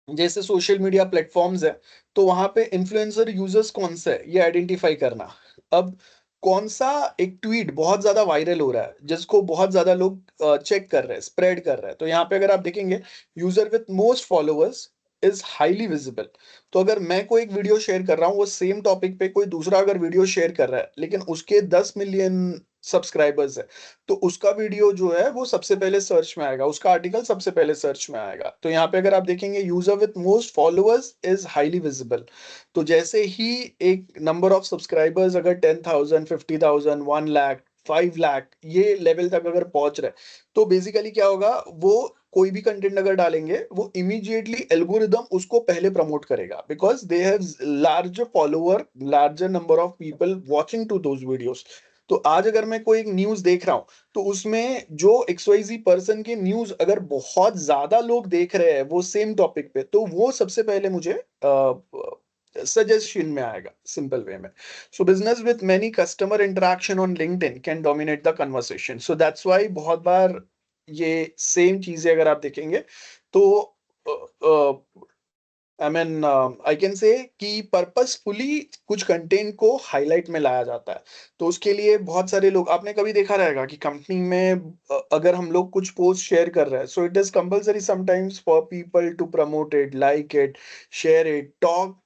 Speaker 1: जैसे सोशल मीडिया प्लेटफॉर्म्स है, तो वहां पे इन्फ्लुएंसर यूजर्स कौन से है ये आइडेंटिफाई करना। अब कौन सा एक ट्वीट बहुत ज्यादा वायरल हो रहा है जिसको बहुत ज्यादा लोग चेक कर रहे हैं, स्प्रेड कर रहे हैं, तो यहाँ पे अगर आप देखेंगे user with most followers is highly visible. तो अगर मैं कोई एक वीडियो शेयर कर रहा हूँ, वो सेम टॉपिक पे कोई दूसरा अगर वीडियो शेयर कर रहा है लेकिन उसके 10 मिलियन सब्सक्राइबर्स है, तो उसका वीडियो जो है वो सबसे पहले सर्च में आएगा, उसका आर्टिकल सबसे पहले सर्च में आएगा। तो यहाँ पे अगर आप देखेंगे user with most followers is highly visible. तो जैसे ही एक नंबर ऑफ सब्सक्राइबर्स अगर 10,000, 50,000, 1 लाख, 5 लाख ये लेवल तक अगर पहुंच रहे, तो बेसिकली क्या होगा, वो कोई भी कंटेंट अगर डालेंगे वो इमीडिएटली एल्गोरिदम उसको पहले प्रमोट करेगा because they have larger follower, larger number of people watching to those videos. तो आज अगर मैं कोई एक न्यूज देख रहा हूं, तो उसमें जो XYZ पर्सन की न्यूज अगर बहुत ज्यादा लोग देख रहे हैं वो सेम टॉपिक पे, तो वो सबसे पहले मुझे सजेशन में आएगा, सिंपल वे में। सो business with many customer interaction on LinkedIn can dominate the conversation. So that's why बहुत बार ये सेम चीजें अगर आप देखेंगे तो I mean I can say कि पर्पसफुली कुछ कंटेंट को हाईलाइट में लाया जाता है। तो उसके लिए बहुत सारे लोग, आपने कभी देखा रहेगा कि कंपनी में अगर हम लोग कुछ पोस्ट शेयर कर रहे हैं, so it is compulsory sometimes for people to promote it, like it, share it, talk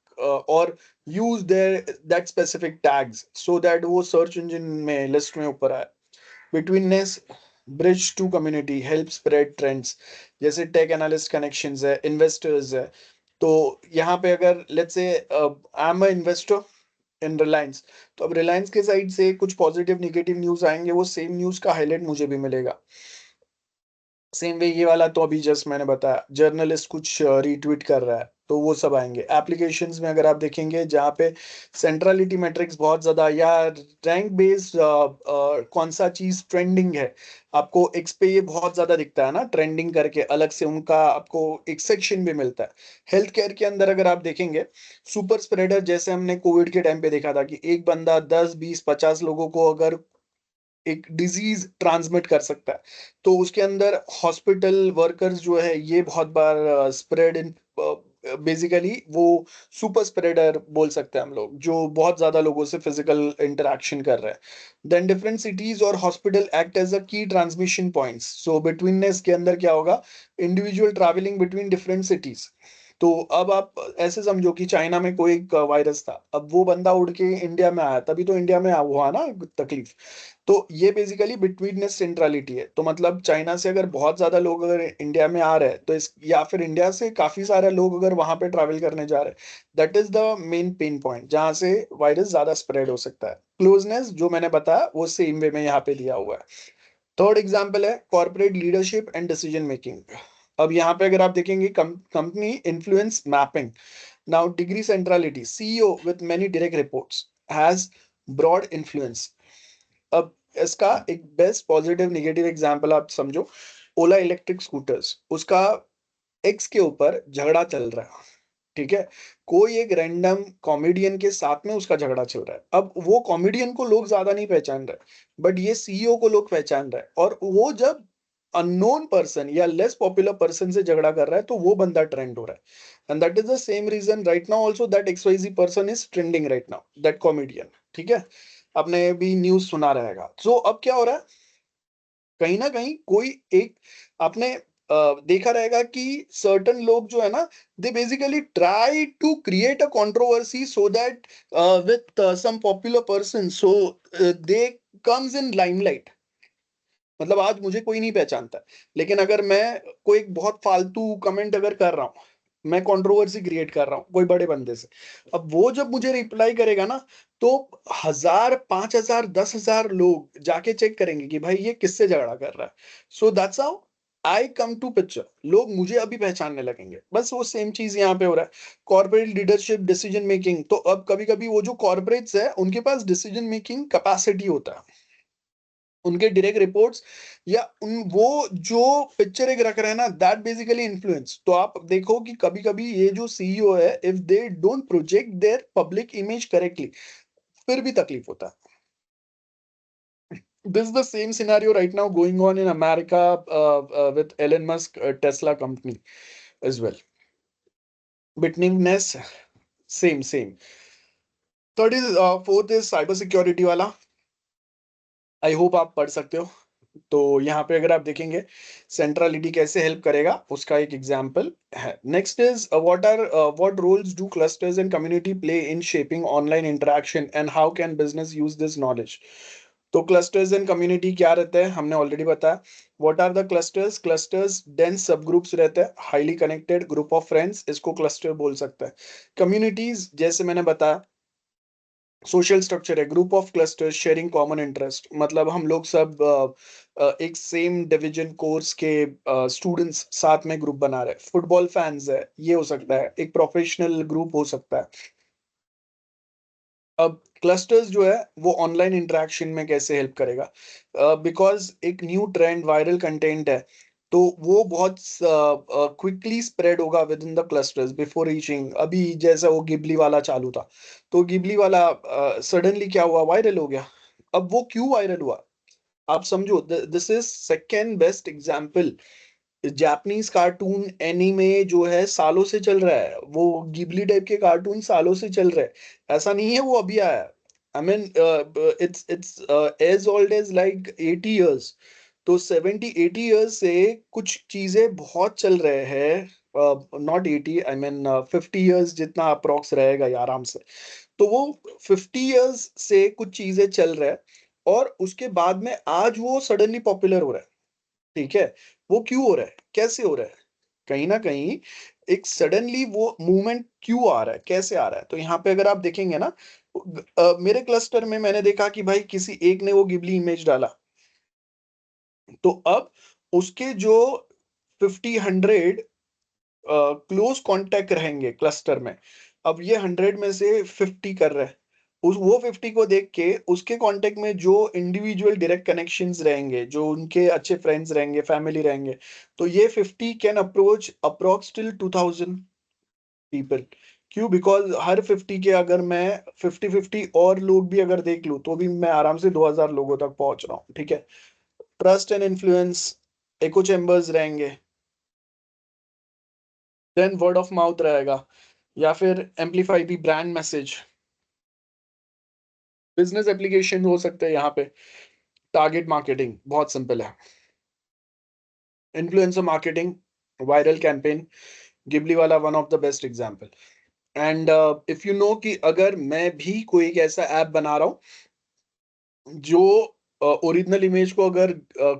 Speaker 1: और use their that specific tags so that वो सर्च इंजन में लिस्ट में ऊपर आए। Betweenness, bridge to community, help spread trends, जैसे tech analyst connections है, investors है। तो यहाँ पे अगर let's say I am a investor in Reliance, तो अब रिलायंस के साइड से कुछ पॉजिटिव निगेटिव न्यूज आएंगे, वो सेम न्यूज का हाईलाइट मुझे भी मिलेगा। सेम वे ये वाला तो अभी जस्ट मैंने बताया, जर्नलिस्ट कुछ रीट्वीट कर रहा है तो वो सब आएंगे। एप्लीकेशंस में अगर आप देखेंगे जहाँ पे सेंट्रलिटी मैट्रिक्स बहुत ज्यादा या रैंक बेस्ड कौन सा चीज ट्रेंडिंग है, आपको एक्स पे ये बहुत ज्यादा दिखता है ना, ट्रेंडिंग करके अलग से उनका आपको एक सेक्शन भी मिलता है। हेल्थ केयर के अंदर अगर आप देखेंगे, सुपर स्प्रेडर जैसे हमने कोविड के टाइम पे देखा था कि एक बंदा 10 20 50 लोगों को अगर एक डिजीज ट्रांसमिट कर सकता है, तो उसके अंदर हॉस्पिटल वर्कर्स जो है ये बहुत बार स्प्रेड इन, बेसिकली वो सुपर स्प्रेडर बोल सकते हैं हम लोग, जो बहुत ज्यादा लोगों से फिजिकल इंटरेक्शन कर रहे हैं। देन डिफरेंट सिटीज और हॉस्पिटल एक्ट एज अ की ट्रांसमिशन पॉइंट्स। सो बिटवीननेस के अंदर क्या होगा, individual travelling between different cities. तो अब आप ऐसे समझो कि चाइना में कोई एक वायरस था, अब वो बंदा उड़ के इंडिया में आया, तभी तो इंडिया में हुआ ना तकलीफ। तो ये बेसिकली बिटवीननेस सेंट्रलिटी है। तो मतलब चाइना से अगर बहुत ज्यादा लोग अगर इंडिया में आ रहे हैं तो इस, या फिर इंडिया से काफी सारे लोग अगर वहां पे ट्रैवल करने जा रहे हैं, that is the main pain point जहां से वायरस ज्यादा स्प्रेड हो सकता है। क्लोजनेस जो मैंने बताया वो सेम वे में यहाँ पे दिया हुआ है। थर्ड एग्जाम्पल है corporate leadership and decision making. अब यहाँ पे अगर आप देखेंगे company influence mapping, now degree centrality, CEO with many direct reports has broad influence. अब इसका एक बेस्ट पॉजिटिव निगेटिव एग्जांपल आप समझो, ओला इलेक्ट्रिक स्कूटर्स, उसका एक्स के ऊपर झगड़ा चल रहा है, ठीक है, कोई एक रैंडम कॉमेडियन के साथ में उसका झगड़ा चल रहा है। अब वो कॉमेडियन को लोग ज्यादा नहीं पहचान रहे, बट ये सीईओ को लोग पहचान रहे हैं, और वो जब अननोन पर्सन या लेस पॉपुलर पर्सन से झगड़ा कर रहा है तो वो बंदा ट्रेंड हो रहा है। And that is the same reason right now also that XYZ person is trending right now, that comedian, ठीक है। आपने भी न्यूज सुना रहेगा। सो अब क्या हो रहा है, कहीं ना कहीं कोई एक, आपने देखा रहेगा कि सर्टन लोग जो है ना, they basically try to create a controversy so that with some popular person, so they comes in limelight. मतलब आज मुझे कोई नहीं पहचानता, लेकिन अगर मैं कोई एक बहुत फालतू कमेंट अगर कर रहा हूँ, मैं कंट्रोवर्सी क्रिएट कर रहा हूँ कोई बड़े बंदे से, अब वो जब मुझे रिप्लाई करेगा ना, तो 1000 5000 10,000 लोग जाके चेक करेंगे कि भाई ये किससे झगड़ा कर रहा है। So that's how I come to picture, लोग मुझे अभी पहचानने लगेंगे। बस वो सेम चीज यहाँ पे हो रहा है। कॉर्पोरेट लीडरशिप डिसीजन मेकिंग, तो अब कभी कभी वो जो कॉर्पोरेट्स है उनके पास डिसीजन मेकिंग कैपेसिटी होता है, उनके डायरेक्ट रिपोर्ट्स या उन वो जो पिक्चर एक रख रहे हैं ना, दैट बेसिकली इन्फ्लुएंस। तो आप देखो कि कभी कभी ये जो सीईओ है, if they don't project their public image correctly, फिर भी तकलीफ होता है। This is the same scenario right now going on in America with Elon Musk Tesla company as well. Bitningness, same. Third is fourth is cyber security वाला, I hope आप पढ़ सकते हो। तो यहाँ पे अगर आप देखेंगे सेंट्रलिटी कैसे हेल्प करेगा, उसका एक एग्जांपल है। Next is what roles do clusters and community play in shaping online interaction and how can business use this knowledge. तो क्लस्टर्स एंड कम्युनिटी क्या रहता है, हमने ऑलरेडी बताया। What are the clusters, clusters dense subgroups रहते हैं, highly connected group of friends, इसको cluster बोल सकते हैं। कम्युनिटीज जैसे मैंने बताया, सोशल स्ट्रक्चर है, group of clusters sharing common interest, मतलब हम लोग सब एक सेम डिवीजन कोर्स के स्टूडेंट्स साथ में ग्रुप बना रहे हैं। फुटबॉल फैंस है, ये हो सकता है, एक प्रोफेशनल ग्रुप हो सकता है। अब क्लस्टर्स जो है वो ऑनलाइन इंटरेक्शन में कैसे हेल्प करेगा, बिकॉज एक न्यू ट्रेंड वायरल कंटेंट है, तो वो बहुत क्विकली स्प्रेड होगा with in the clusters before reaching. अभी जैसा वो गिबली वाला चालू था, तो गिबली वाला सडनली क्या हुआ, वायरल हो गया। अब वो क्यों वायरल हुआ, आप समझो, this is second best example Japanese cartoon anime जो है सालों से चल रहा है, वो गिबली टाइप के कार्टून सालों से चल रहे हैं, ऐसा नहीं है वो अभी आया। I mean it's age old age like 80 years। तो 70-80 years से कुछ चीजें बहुत चल रहे हैं, नॉट 80, आई मीन 50 years जितना अप्रोक्स रहेगा ये आराम से। तो वो 50 years से कुछ चीजें चल रहा है, और उसके बाद में आज वो सडनली पॉपुलर हो रहा है। ठीक है, वो क्यों हो रहा है, कैसे हो रहा है? कहीं ना कहीं एक सडनली वो मूवमेंट क्यों आ रहा है, कैसे आ रहा है? तो यहाँ पे अगर आप देखेंगे ना, मेरे क्लस्टर में मैंने देखा कि भाई किसी एक ने वो गिबली इमेज डाला, तो अब उसके जो 50-100 क्लोज कांटेक्ट रहेंगे क्लस्टर में, अब ये 100 में से 50 कर रहे हैं। उस वो 50 को देख के उसके कांटेक्ट में जो इंडिविजुअल डायरेक्ट कनेक्शंस रहेंगे, जो उनके अच्छे फ्रेंड्स रहेंगे, फैमिली रहेंगे, तो ये 50 can approach approx till 2000 people. क्यों? बिकॉज हर 50 के अगर मैं 50-50 और लोग भी अगर देख लूं, तो भी मैं आराम से 2000 लोगों तक पहुंच रहा हूँ। ठीक है, trust and influence, echo chambers रहेंगे, देन वर्ड ऑफ माउथ रहेगा, या फिर amplify the brand message. Business application हो सकते हैं यहाँ पे। टारगेट मार्केटिंग बहुत सिंपल है, influencer marketing, viral campaign, Ghibli वाला one of the best example. And if you know कि अगर मैं भी कोई एक ऐसा ऐप बना रहा हूँ जो ओरिजिनल इमेज को अगर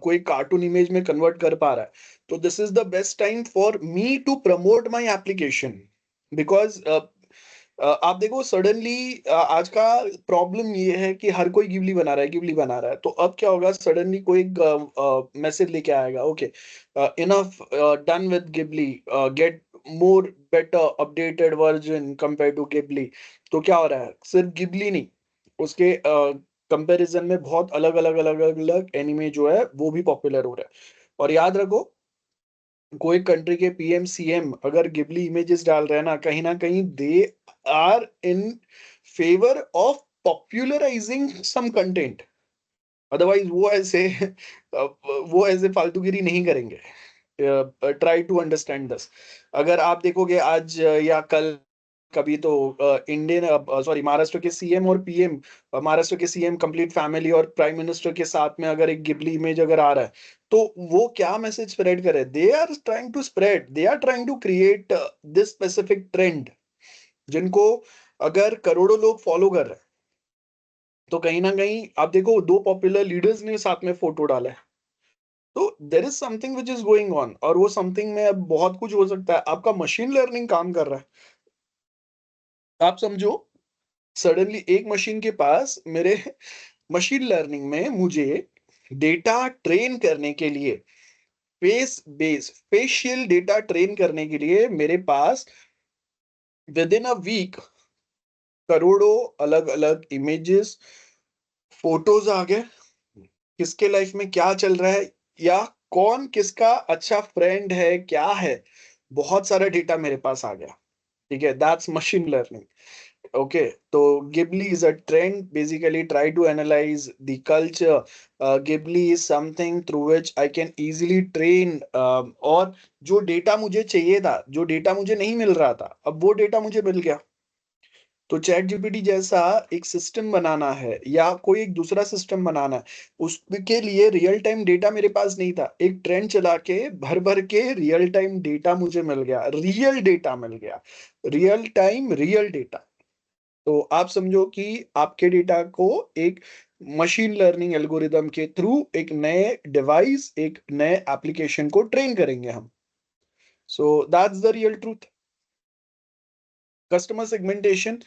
Speaker 1: कोई कार्टून इमेज में कन्वर्ट कर पा रहा है, तो this is the best time for me to promote my application. Because आप देखो सडनली आज का प्रॉब्लम ये है कि हर कोई गिबली बना रहा है, गिबली बना रहा है, तो अब क्या होगा, सडनली कोई मैसेज लेके आएगा, okay enough done with Ghibli, get more better updated version compare to Ghibli. तो क्या हो रहा है, सिर्फ गिबली नहीं, उसके कंपैरिजन में बहुत अलग अलग अलग अलग एनिमे जो है वो भी पॉपुलर हो रहा है। और याद रखो, कोई कंट्री के पीएम सीएम अगर गिबली इमेजेस डाल रहे हैं ना कहीं they are in favour of popularising some content. Otherwise वो ऐसे फालतूगिरी नहीं करेंगे। Try to understand this. अगर आप देखोगे आज या कल कभी, तो इंडियन सॉरी महाराष्ट्र के सीएम और पीएम, महाराष्ट्र के सीएम कंप्लीट फैमिली और प्राइम मिनिस्टर के साथ में अगर एक गिबली इमेज अगर आ रहा है, तो वो क्या मैसेज स्प्रेड करे? They are trying to spread, they are trying to create this specific trend, जिनको अगर करोड़ों लोग फॉलो कर रहे हैं, तो कहीं ना कहीं आप देखो दो पॉपुलर लीडर्स ने साथ में फोटो डाला है। तो there is something which is going on, और वो समथिंग में अब बहुत कुछ हो सकता है। आपका मशीन लर्निंग काम कर रहा है, आप समझो, सडनली एक मशीन के पास मेरे मशीन लर्निंग में मुझे डेटा ट्रेन करने के लिए, फेशियल डेटा ट्रेन करने के लिए मेरे पास विद इन अ वीक करोड़ों अलग अलग इमेजेस, फोटोज आ गए, किसके लाइफ में क्या चल रहा है, या कौन किसका अच्छा फ्रेंड है, क्या है, बहुत सारा डेटा मेरे पास आ गया। ठीक है, दैट्स मशीन लर्निंग। ओके, तो Ghibli is a trend, basically try to analyse the culture. Ghibli is something through which I can easily train, और जो डेटा मुझे चाहिए था, जो डेटा मुझे नहीं मिल रहा था, अब वो डेटा मुझे मिल गया। तो चैट जीपीटी जैसा एक सिस्टम बनाना है या कोई एक दूसरा सिस्टम बनाना है, उसके लिए रियल टाइम डेटा मेरे पास नहीं था, एक ट्रेंड चला के भर भर के रियल टाइम डेटा मुझे मिल गया, रियल डेटा मिल गया, रियल टाइम रियल डेटा। तो आप समझो कि आपके डेटा को एक मशीन लर्निंग एल्गोरिदम के थ्रू एक नए डिवाइस, एक नए एप्लीकेशन को ट्रेन करेंगे हम। So that's the real truth. Customer segmentation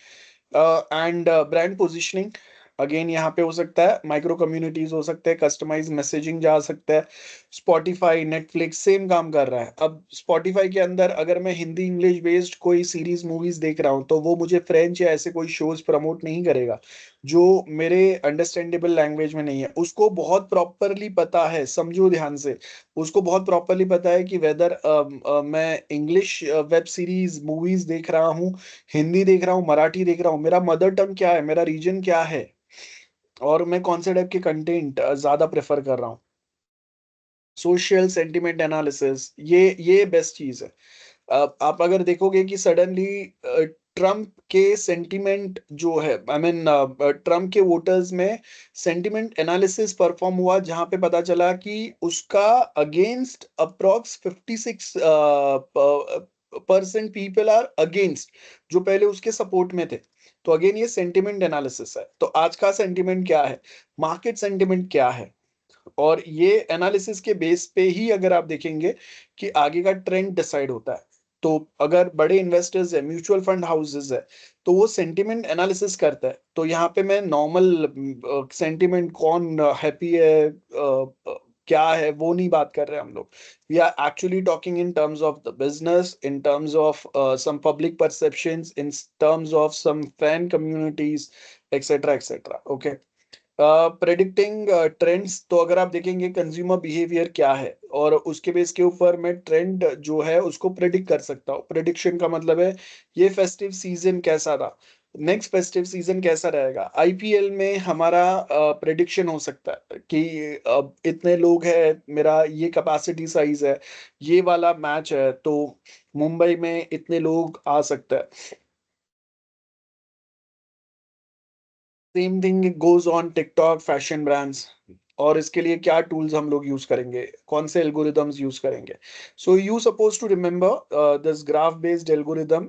Speaker 1: and brand positioning, again यहाँ पे हो सकता है माइक्रो कम्युनिटीज हो सकते हैं, कस्टमाइज मैसेजिंग जा सकता है। स्पॉटिफाई, नेटफ्लिक्स सेम काम कर रहा है। अब स्पॉटिफाई के अंदर अगर मैं हिंदी इंग्लिश बेस्ड कोई सीरीज मूवीज देख रहा हूँ, तो वो मुझे फ्रेंच या ऐसे कोई शोज प्रमोट नहीं करेगा जो मेरे अंडरस्टैंडेबल लैंग्वेज में नहीं है। उसको बहुत प्रॉपरली पता है, समझो ध्यान से, उसको बहुत प्रॉपरली पता है कि वेदर मैं इंग्लिश वेब सीरीज मूवीज देख रहा हूँ, हिंदी देख रहा हूँ, मराठी देख रहा हूँ, मेरा मदर टंग क्या है, मेरा रीजन क्या है, और मैं कौन से टाइप के कंटेंट ज्यादा प्रेफर कर रहा हूँ। सोशल सेंटिमेंट एनालिसिस, ये बेस्ट चीज है। आप अगर देखोगे कि सडनली ट्रम्प के सेंटिमेंट जो है, आई मीन ट्रम्प के वोटर्स में सेंटिमेंट एनालिसिस परफॉर्म हुआ, जहां पे पता चला कि उसका against approx 56 percent people are against, जो पहले उसके सपोर्ट में थे। तो अगेन ये सेंटिमेंट एनालिसिस है। तो आज का सेंटिमेंट क्या है, मार्केट सेंटिमेंट क्या है, और ये एनालिसिस के बेस पे ही अगर आप देखेंगे कि आगे का ट्रेंड डिसाइड होता है। तो अगर बड़े इन्वेस्टर्स है, म्यूचुअल फंड हाउसेस है, तो वो सेंटिमेंट एनालिसिस करता है। तो यहाँ पे मैं नॉर्मल सेंटिमेंट कौन हैप्पी है क्या है वो नहीं बात कर रहे हम लोग। We are actually talking in terms of the business, in terms of some public perceptions, in terms of some fan communities, etcetera etcetera. Okay. Predicting trends, तो अगर आप देखेंगे कंज्यूमर बिहेवियर क्या है, और उसके बेस के ऊपर मैं ट्रेंड जो है उसको प्रेडिक्ट कर सकता हूँ। प्रेडिक्शन का मतलब है ये फेस्टिव सीजन कैसा था, नेक्स्ट फेस्टिव सीजन कैसा रहेगा। आईपीएल में हमारा प्रेडिक्शन हो सकता है कि इतने लोग हैं, मेरा ये कैपेसिटी साइज है, ये वाला मैच है, तो मुंबई में इतने लोग आ सकते हैं। Same thing goes on TikTok, fashion brands. और इसके लिए क्या टूल्स हम लोग यूज करेंगे, कौन से एल्गोरिदम्स यूज करेंगे। So you suppose to remember this graph based algorithm,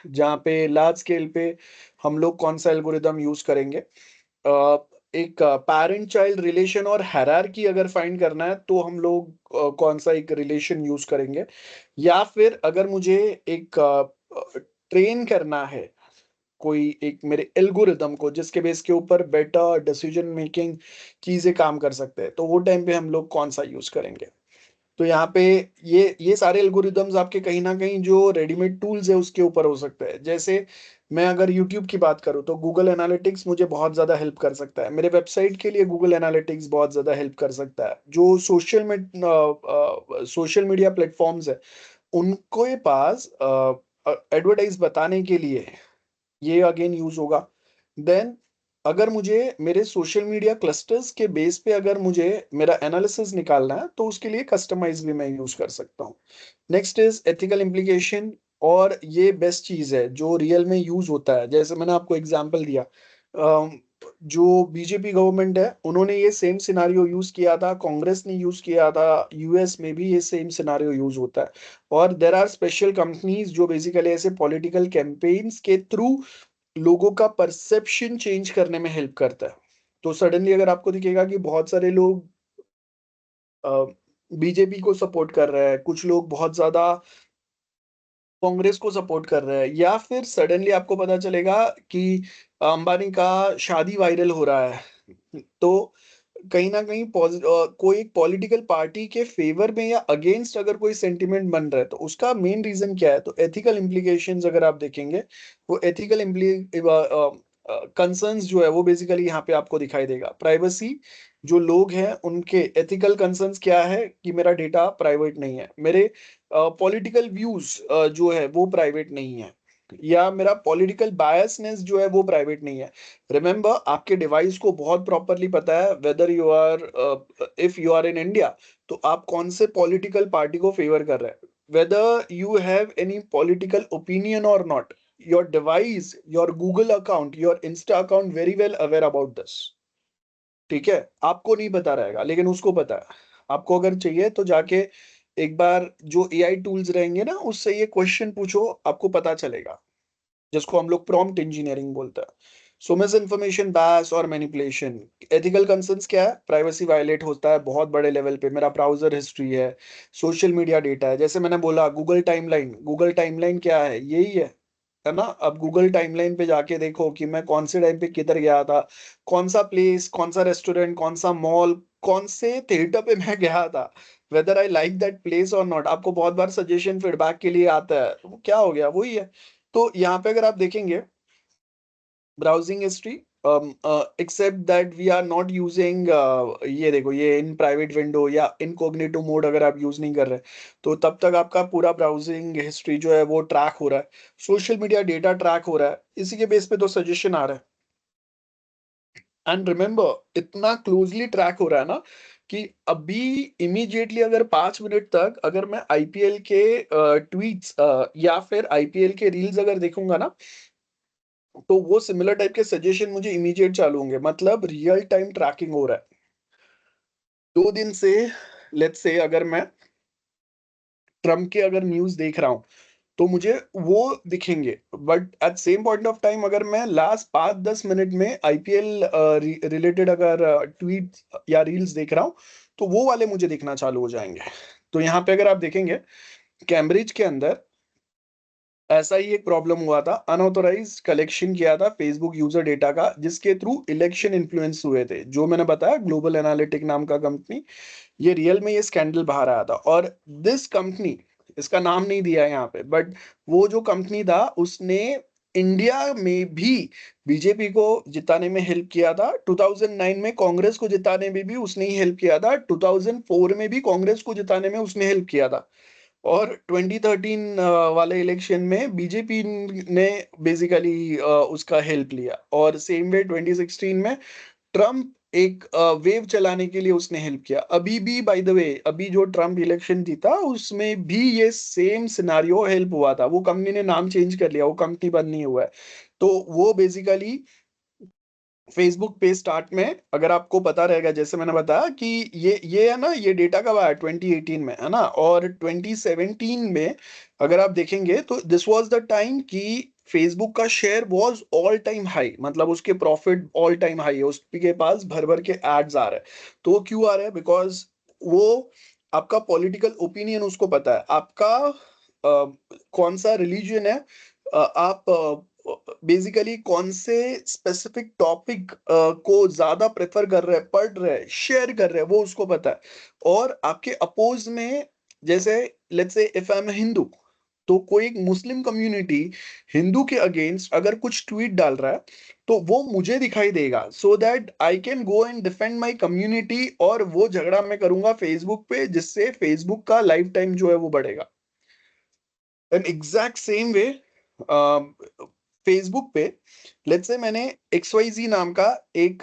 Speaker 1: जहाँ पे लार्ज स्केल पे हम लोग कौन सा एल्गोरिदम यूज करेंगे। एक पेरेंट चाइल्ड रिलेशन और हायरार्की अगर फाइंड करना है, तो हम लोग कौन सा एक रिलेशन यूज करेंगे। या फिर अगर मुझे एक ट्रेन करना है कोई एक मेरे एल्गोरिदम को, जिसके बेस के ऊपर बेटर डिसीजन मेकिंग चीजें काम कर सकते हैं, तो वो टाइम पे हम लोग कौन सा यूज करेंगे। तो यहाँ पे ये सारे एल्गोरिदम्स आपके कहीं ना कहीं जो रेडीमेड टूल्स है उसके ऊपर हो सकते हैं। जैसे मैं अगर यूट्यूब की बात करूँ, तो गूगल एनालिटिक्स मुझे बहुत ज्यादा हेल्प कर सकता है। मेरे वेबसाइट के लिए गूगल एनालिटिक्स बहुत ज्यादा हेल्प कर सकता है। जो सोशल मीडिया प्लेटफॉर्म्स है, उनके पास एडवर्टाइज बताने के लिए ये अगेन यूज होगा। देन अगर मुझे मेरे सोशल मीडिया क्लस्टर्स के बेस पे अगर मुझे मेरा एनालिसिस निकालना है, तो उसके लिए कस्टमाइज भी मैं यूज कर सकता हूँ। नेक्स्ट इज एथिकल इम्प्लीकेशन, और ये बेस्ट चीज है जो रियल में यूज होता है। जैसे मैंने आपको एग्जांपल दिया, जो बीजेपी गवर्नमेंट है उन्होंने ये सेम सिनारियो यूज किया था, कांग्रेस ने यूज किया था, यूएस में भी ये सेम सिनारियो यूज होता है। और देर आर स्पेशल कंपनीज जो बेसिकली ऐसे पॉलिटिकल कैंपेन्स के थ्रू लोगों का परसेप्शन चेंज करने में हेल्प करता है। तो सडनली अगर आपको दिखेगा कि बहुत सारे लोग बीजेपी को सपोर्ट कर रहे हैं, कुछ लोग बहुत ज्यादा कांग्रेस को सपोर्ट कर रहे हैं, या फिर सडनली आपको पता चलेगा कि अंबानी का शादी वायरल हो रहा है, तो कहीं ना कहीं कोई एक पॉलिटिकल पार्टी के फेवर में या अगेंस्ट अगर कोई सेंटिमेंट बन रहा है, तो उसका मेन रीजन क्या है। तो एथिकल इम्प्लीकेशंस अगर आप देखेंगे, वो एथिकल कंसर्न्स जो है वो बेसिकली यहाँ पे आपको दिखाई देगा। प्राइवेसी, जो लोग हैं उनके एथिकल कंसर्न्स क्या है कि मेरा डेटा प्राइवेट नहीं है, मेरे पॉलिटिकल व्यूज जो है वो प्राइवेट नहीं है, या मेरा पॉलिटिकल बायसनेस जो है वो प्राइवेट नहीं है। रिमेंबर, आपके डिवाइस को बहुत प्रॉपरली पता है whether you are, if you are in India, तो आप कौन से पॉलिटिकल पार्टी को फेवर कर रहे हैं, whether you have any political opinion और not. Your device, your Google account, your Insta account very well aware about this. ठीक है, आपको नहीं पता रहेगा लेकिन उसको पता है। आपको अगर चाहिए तो जाके एक बार जो एआई टूल्स रहेंगे ना, उससे ये क्वेश्चन पूछो, आपको पता चलेगा, जिसको हम लोग प्रॉम्प्ट इंजीनियरिंग बोलते हैं। सो मिस इन्फॉर्मेशन, बायस और मैनिपुलेशन। एथिकल कंसर्न्स क्या है, प्राइवेसी वायलेट होता है बहुत बड़े लेवल पे, मेरा ब्राउजर हिस्ट्री है, सोशल मीडिया डेटा है। जैसे मैंने बोला गूगल टाइमलाइन, गूगल टाइमलाइन क्या है, यही है ना। अब गूगल टाइमलाइन पे जाके देखो कि मैं कौन से टाइम पे किधर गया था, कौन सा प्लेस, कौन सा रेस्टोरेंट, कौन सा मॉल, कौन से थिएटर पे मैं गया था, whether I like that place और नॉट। आपको बहुत बार सजेशन फीडबैक के लिए आता है, तो वो क्या हो गया, वही है। तो यहाँ पे अगर आप देखेंगे browsing history, except that we are not using, ये देखो ये इन प्राइवेट विंडो या इनकॉग्निटो मोड अगर आप यूज नहीं कर रहे, तो तब तक आपका पूरा ब्राउजिंग हिस्ट्री जो है वो ट्रैक हो रहा है, सोशल मीडिया डेटा ट्रैक हो रहा है, इसी के बेस पे तो सजेशन आ रहा है। एंड रिमेंबर इतना क्लोजली ट्रैक हो रहा है ना कि अभी इमीडिएटली अगर 5 मिनट तक अगर मैं आईपीएल के ट्वीट्स या फिर आईपीएल के रील्स अगर देखूंगा ना, तो वो सिमिलर टाइप के सजेशन मुझे इमीडिएट चालू होंगे, मतलब रियल टाइम ट्रैकिंग हो रहा है 2 दिन से। लेट्स से अगर मैं ट्रम्प के अगर न्यूज़ देख रहा हूँ, तो मुझे वो दिखेंगे। But at same point of time अगर मैं लास्ट 5-10 मिनट में आईपीएल रिलेटेड अगर ट्वीट या रील्स देख रहा हूँ, तो वो वाले मुझे दिखना चालू हो जाएंगे। तो यहाँ पे अगर आप देखेंगे, कैम्ब्रिज के अंदर ऐसा ही एक प्रॉब्लम हुआ था, अनऑथोराइज्ड कलेक्शन किया था फेसबुक यूजर डेटा का, जिसके थ्रू इलेक्शन इन्फ्लुएंस हुए थे। जो मैंने बताया ग्लोबल एनालिटिक नाम का कंपनी, ये रियल में ये स्कैंडल बाहर आया था। और दिस कंपनी, इसका नाम नहीं दिया है यहाँ पे, बट वो जो कंपनी था उसने इंडिया में भी बीजेपी को जिताने में हेल्प किया था। 2009 में कांग्रेस को जिताने में भी उसने ही हेल्प किया था। 2004 में भी कांग्रेस को जिताने में उसने हेल्प किया था। और 2013 वाले इलेक्शन में बीजेपी ने बेसिकली उसका हेल्प लिया। और सेम वे 2016 में ट्रम्प एक वेव चलाने के लिए उसने हेल्प किया। अभी भी बाय द वे, अभी जो ट्रम्प इलेक्शन जीता उसमें भी ये सेम सिनारियो हेल्प हुआ था। वो कंपनी ने नाम चेंज कर लिया, वो कंपनी बंद नहीं हुआ है। तो वो बेसिकली फेसबुक पे स्टार्ट में, अगर आपको पता रहेगा, जैसे मैंने बताया कि ये है ना, ये डेटा कब आया 2018 में, है ना। और 2017 में अगर आप देखेंगे तो दिस वाज द टाइम कि फेसबुक का share was all time high, मतलब उसके प्रॉफिट ऑल टाइम हाई है, उसके पास भर भर के एड्स आ रहे हैं। तो वो क्यों आ रहे हैं? बिकॉज वो आपका पॉलिटिकल ओपिनियन उसको पता है, आपका कौन सा रिलीजन है, आप बेसिकली कौन से स्पेसिफिक टॉपिक को ज्यादा प्रेफर कर रहे हैं, पढ़ रहे हैं, शेयर कर रहे हैं, वो उसको पता है। और आपके अपोज में, जैसे let's say if I M Hindu, तो कोई एक मुस्लिम कम्युनिटी हिंदू के अगेंस्ट अगर कुछ ट्वीट डाल रहा है, तो वो मुझे दिखाई देगा, so that I can go and defend my community. और वो झगड़ा मैं करूंगा फेसबुक पे, जिससे फेसबुक का लाइफ टाइम जो है वो बढ़ेगा। An exact same way Facebook पे, लेट्स से मैंने XYZ नाम का एक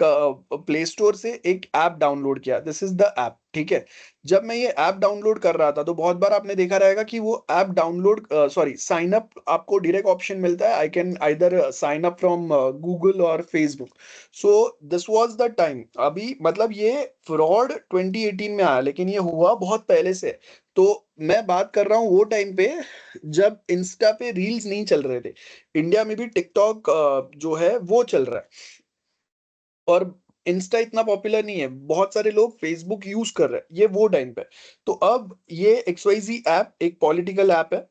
Speaker 1: प्ले स्टोर से एक ऐप डाउनलोड किया, दिस इज द ऐप, ठीक है। जब मैं ये ऐप डाउनलोड कर रहा था, तो बहुत बार आपने देखा रहेगा कि वो app download, sorry, sign up, आपको डायरेक्ट ऑप्शन मिलता है, I can either sign up from Google और Facebook. So this was the time, अभी मतलब ये फ्रॉड 2018 में आया, लेकिन ये हुआ बहुत पहले से। तो मैं बात कर रहा हूँ वो टाइम पे जब इंस्टा पे रील्स नहीं चल रहे थे। इंडिया में भी टिकटॉक जो है वो चल रहा है, और इंस्टा इतना पॉपुलर नहीं है, बहुत सारे लोग फेसबुक यूज कर रहे हैं, ये वो टाइम पे। तो अब ये XYZ ऐप एक पॉलिटिकल ऐप है।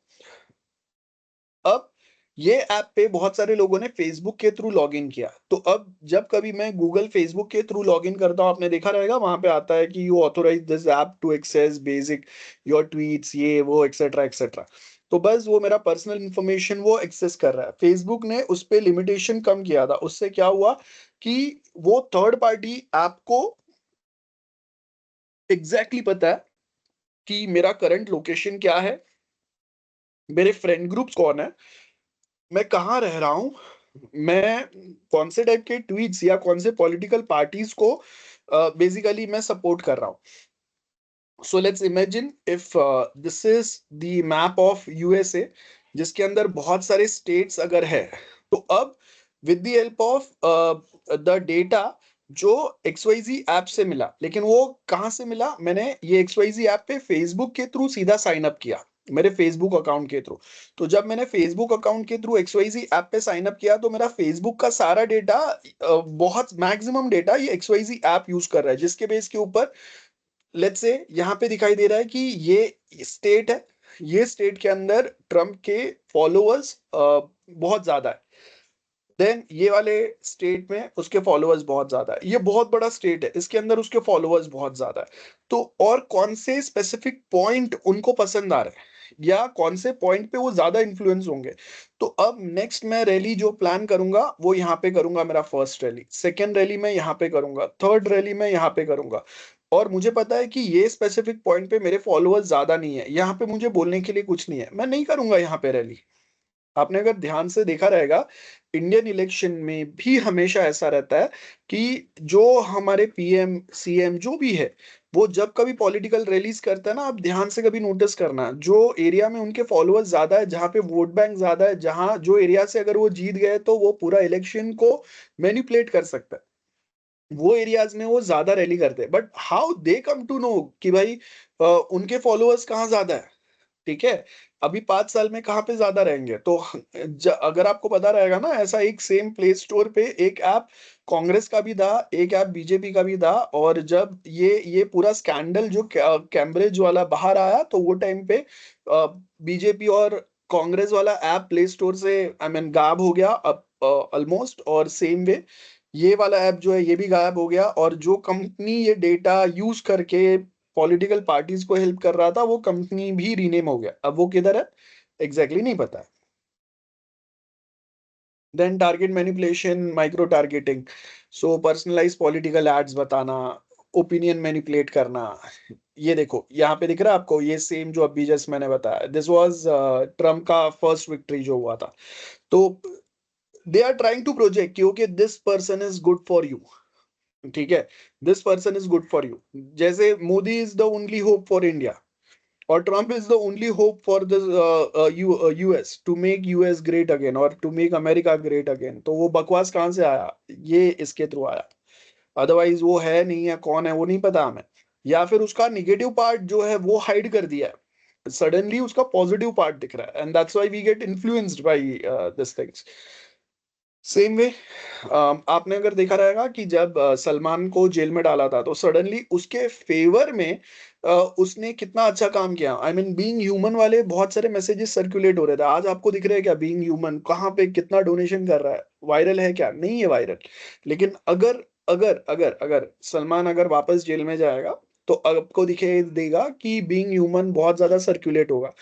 Speaker 1: अब ये ऐप पे बहुत सारे लोगों ने फेसबुक के थ्रू लॉग इन किया। तो अब जब कभी मैं गूगल फेसबुक के थ्रू लॉग इन करता हूं, आपने देखा रहेगा वहां पे आता है कि you authorise this app to access basic your tweets, ये वो एक्सेट्रा एक्सेट्रा। तो बस वो मेरा पर्सनल इंफॉर्मेशन वो एक्सेस कर रहा है। फेसबुक ने उस पे लिमिटेशन कम किया था, उससे क्या हुआ कि वो थर्ड पार्टी ऐप को एग्जैक्टली पता है कि मेरा करंट लोकेशन क्या है, मेरे फ्रेंड ग्रुप्स कौन है, मैं कहाँ रह रहा हूँ, मैं कौन से टाइप के ट्वीट्स या कौन से पॉलिटिकल पार्टीज को बेसिकली मैं सपोर्ट कर रहा हूँ। So let's imagine if this is the map of USA, जिसके अंदर बहुत सारे स्टेट्स अगर है। तो अब with the help of the data जो XYZ ऐप से मिला, लेकिन वो कहाँ से मिला, मैंने ये XYZ ऐप पे फेसबुक के थ्रू सीधा साइन अप किया, मेरे फेसबुक अकाउंट के थ्रू। तो जब मैंने फेसबुक अकाउंट के थ्रू XYZ ऐप पे साइन अप किया, तो मेरा फेसबुक का सारा डेटा, बहुत मैक्सिमम डेटा ये XYZ ऐप यूज कर रहा है, जिसके बेस के ऊपर लेट्स से यहाँ पे दिखाई दे रहा है कि ये स्टेट है, ये स्टेट के अंदर ट्रम्प के फॉलोअर्स बहुत ज्यादा है। देन ये वाले स्टेट में उसके फॉलोअर्स बहुत ज्यादा है, ये बहुत बड़ा स्टेट है, इसके अंदर उसके फॉलोअर्स बहुत ज्यादा है। तो और कौन से स्पेसिफिक पॉइंट उनको पसंद आ रहे हैं, या कौन से पॉइंट पे वो ज्यादा इन्फ्लुएंस होंगे। तो अब नेक्स्ट मैं रैली जो प्लान करूंगा वो यहाँ पे करूंगा, मेरा फर्स्ट रैली, सेकेंड रैली मैं यहाँ पे करूंगा, थर्ड रैली मैं यहाँ पे करूंगा। और मुझे पता है कि ये स्पेसिफिक पॉइंट पे मेरे फॉलोअर्स ज्यादा नहीं है, यहाँ पे मुझे बोलने के लिए कुछ नहीं है, मैं नहीं करूंगा यहाँ पे रैली। आपने अगर ध्यान से देखा रहेगा, इंडियन इलेक्शन में भी हमेशा ऐसा रहता है कि जो हमारे पीएम, सीएम जो भी है, वो जब कभी पॉलिटिकल रैलीज़ करता है ना, आप ध्यान से कभी नोटिस करना, जो एरिया में उनके फॉलोअर्स ज़्यादा है, जहाँ पे वोट बैंक ज़्यादा है, जहाँ जो एरिया से अगर वो जीत गए, तो वो पूरा इलेक्शन को मैनिपुलेट कर सकता है। वो एरियाज़ में वो ज़्यादा रैली करते हैं। But how they come to know कि भाई उनके फॉलोअर्स कहाँ ज़्यादा है? ठीक है? अभी 5 साल में कहाँ पे ज़्यादा रहेंगे? तो अगर आपको पता रहेगा ना, ऐसा एक सेम प्ले स्टोर पे एक ऐप कांग्रेस का भी था, एक ऐप बीजेपी का भी था, और जब ये पूरा स्कैंडल जो कैम्ब्रिज वाला बाहर आया, तो वो टाइम पे बीजेपी और कांग्रेस वाला ऐप प्ले स्टोर से आई मीन गायब हो गया अब ऑलमोस्ट। और सेम वे ये वाला ऐप जो है, ये भी गायब हो गया, और जो कंपनी ये डेटा यूज़ करके पॉलिटिकल पार्टीज को हेल्प कर रहा था, वो कंपनी भी रीनेम हो गया। अब वो किधर है एग्जैक्टली नहीं पता है। Then target manipulation, micro targeting, so personalise political ads बताना, ओपिनियन मैनिपुलेट करना। ये देखो यहाँ पे दिख रहा है आपको, ये सेम जो अभी जस्ट मैंने बताया, दिस वाज ट्रम्प का फर्स्ट विक्ट्री जो हुआ था। तो they are trying to project कि okay this person is good for you. ठीक है, this person is good for you, जैसे Modi is the only hope for India, or Trump is the only hope for the US to make US great again or to make America great again। तो वो बकवास कहाँ से आया? ये इसके through आया। अदरवाइज वो है नहीं है, कौन है वो नहीं पता हमें, या फिर उसका निगेटिव पार्ट जो है वो हाइड कर दिया है, सडनली उसका पॉजिटिव पार्ट दिख रहा है, and that's why we get influenced by this things. Same way आपने अगर देखा रहेगा कि जब सलमान को जेल में डाला था, तो सडनली उसके फेवर में उसने कितना अच्छा काम किया। आई मीन बीइंग ह्यूमन वाले बहुत सारे मैसेजेस सर्कुलेट हो रहे थे। आज आपको दिख रहे हैं क्या बीइंग ह्यूमन कहाँ पे कितना डोनेशन कर रहा है? वायरल है क्या? नहीं है वायरल। लेकिन अगर अगर अगर अगर सलमान अगर वापस जेल में जाएगा, तो आपको दिखाई देगा कि बीइंग ह्यूमन बहुत ज्यादा सर्कुलेट होगा।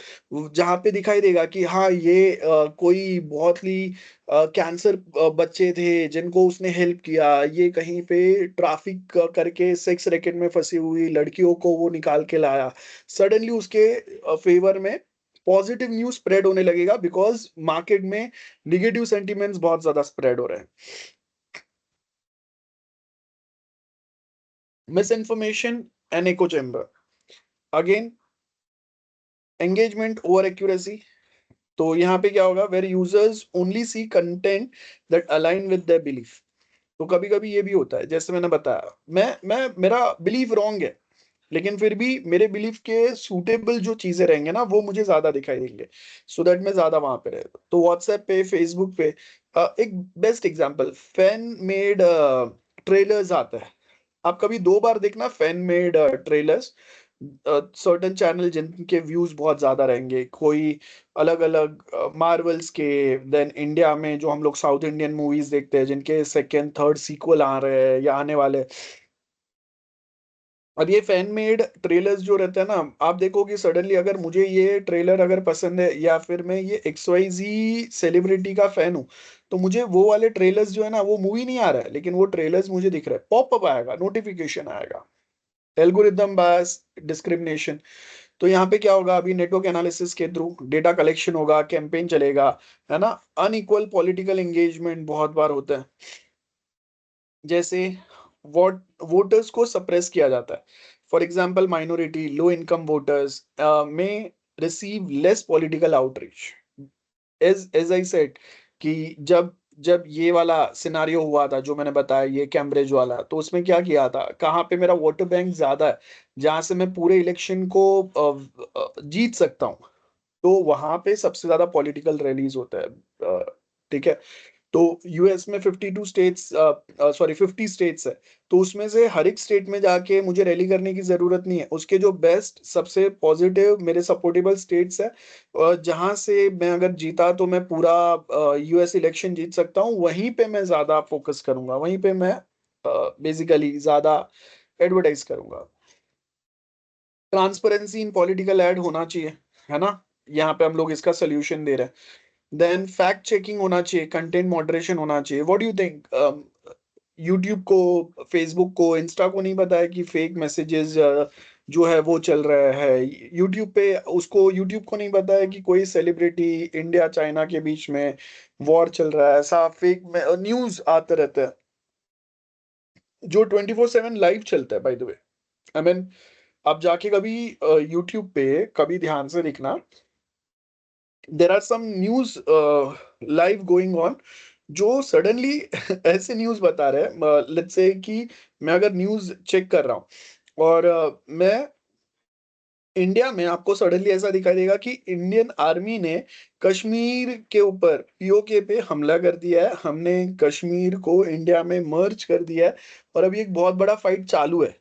Speaker 1: जहाँ पे दिखाई देगा कि हाँ ये कोई बहुत ही कैंसर बच्चे थे जिनको उसने हेल्प किया, ये कहीं पे ट्रैफिक करके सेक्स रैकेट में फंसी हुई लड़कियों को वो निकाल के लाया, सडनली उसके फेवर में पॉजिटिव न्यूज स्प्रेड होने लगेगा, बिकॉज मार्केट में निगेटिव सेंटिमेंट्स बहुत ज्यादा स्प्रेड हो रहे हैं। Misinformation and echo chamber, again engagement over accuracy. तो यहाँ पे क्या होगा, where users only see content that align with their belief. तो कभी कभी ये भी होता है, जैसे मैंने बताया, मैं मेरा बिलीफ रॉन्ग है, लेकिन फिर भी मेरे बिलीफ के सूटेबल जो चीजें रहेंगे ना, वो मुझे ज्यादा दिखाई देंगे, सो दैट मैं ज्यादा वहां पे रहे। तो व्हाट्सएप पे, फेसबुक पे एक best example, fan made trailers आता है। आप कभी 2 बार देखना fan made trailers, certain channel जिनके व्यूज बहुत ज्यादा रहेंगे, कोई अलग अलग मार्वल्स के, देन इंडिया में जो हम लोग साउथ इंडियन मूवीज देखते हैं जिनके सेकेंड थर्ड सीक्वल आ रहे हैं या आने वाले। अब ये फैन मेड ट्रेलर्स जो रहते हैं ना, आप देखो कि सडनली अगर मुझे ये ट्रेलर अगर पसंद है, या फिर मैं ये XYZ सेलिब्रिटी का फैन हूँ, तो मुझे वो वाले ट्रेलर्स जो है ना, वो मूवी नहीं आ रहा है लेकिन वो ट्रेलर्स मुझे दिख रहा है, पॉपअप आएगा, नोटिफिकेशन आएगा। एल्गोरिदम बायस, डिस्क्रिमिनेशन। तो यहाँ पे क्या होगा, अभी नेटवर्क एनालिसिस के थ्रू डेटा कलेक्शन होगा, कैंपेन चलेगा, है ना। अनइक्वल पॉलिटिकल एंगेजमेंट बहुत बार होता है, जैसे वोटर्स को सप्रेस किया जाता है। For example minority, low income voters में receive less political outreach. As I said कि जब जब ये वाला सिनारियो हुआ था जो मैंने बताया, ये कैम्ब्रिज वाला, तो उसमें क्या किया था, कहाँ पे मेरा वोटर बैंक ज्यादा है, जहां से मैं पूरे इलेक्शन को जीत सकता हूँ, तो वहां पे सबसे ज्यादा पॉलिटिकल रैलीज होता है। ठीक है। तो यूएस में 52 स्टेट्स, सॉरी 50 स्टेट्स है, तो उसमें से हर एक स्टेट में जाके मुझे रैली करने की जरूरत नहीं है। उसके जो बेस्ट सबसे पॉजिटिव मेरे सपोर्टेबल स्टेट्स है, जहां से मैं अगर जीता तो मैं पूरा यूएस इलेक्शन जीत सकता हूँ, वहीं पे मैं ज्यादा फोकस करूंगा, वहीं पे मैं बेसिकली ज्यादा एडवर्टाइज करूंगा। ट्रांसपेरेंसी इन पॉलिटिकल एड होना चाहिए, है ना। यहाँ पे हम लोग इसका सोल्यूशन दे रहे हैं। देन फैक्ट चेकिंग होना चाहिए, कंटेंट मॉडरेशन होना चाहिए। What do you think, YouTube को, फेसबुक को, इंस्टा को नहीं पता है कि फेक मैसेजेस जो है वो चल रहा है यूट्यूब पे। उसको यूट्यूब को नहीं पता है कि कोई सेलिब्रिटी इंडिया चाइना के बीच में वॉर चल रहा है, ऐसा फेक न्यूज आते रहता है जो 24/7 लाइव चलता है by the way. I mean, आप जाके कभी यूट्यूब पे कभी ध्यान से देखना, there are some news live going on जो सडनली ऐसे न्यूज बता रहे हैं, लेट्स से कि मैं अगर न्यूज चेक कर रहा हूँ और मैं इंडिया में, आपको सडनली ऐसा दिखाई देगा कि इंडियन आर्मी ने कश्मीर के ऊपर पीओके पे हमला कर दिया है, हमने कश्मीर को इंडिया में मर्ज कर दिया है और अभी एक बहुत बड़ा फाइट चालू है।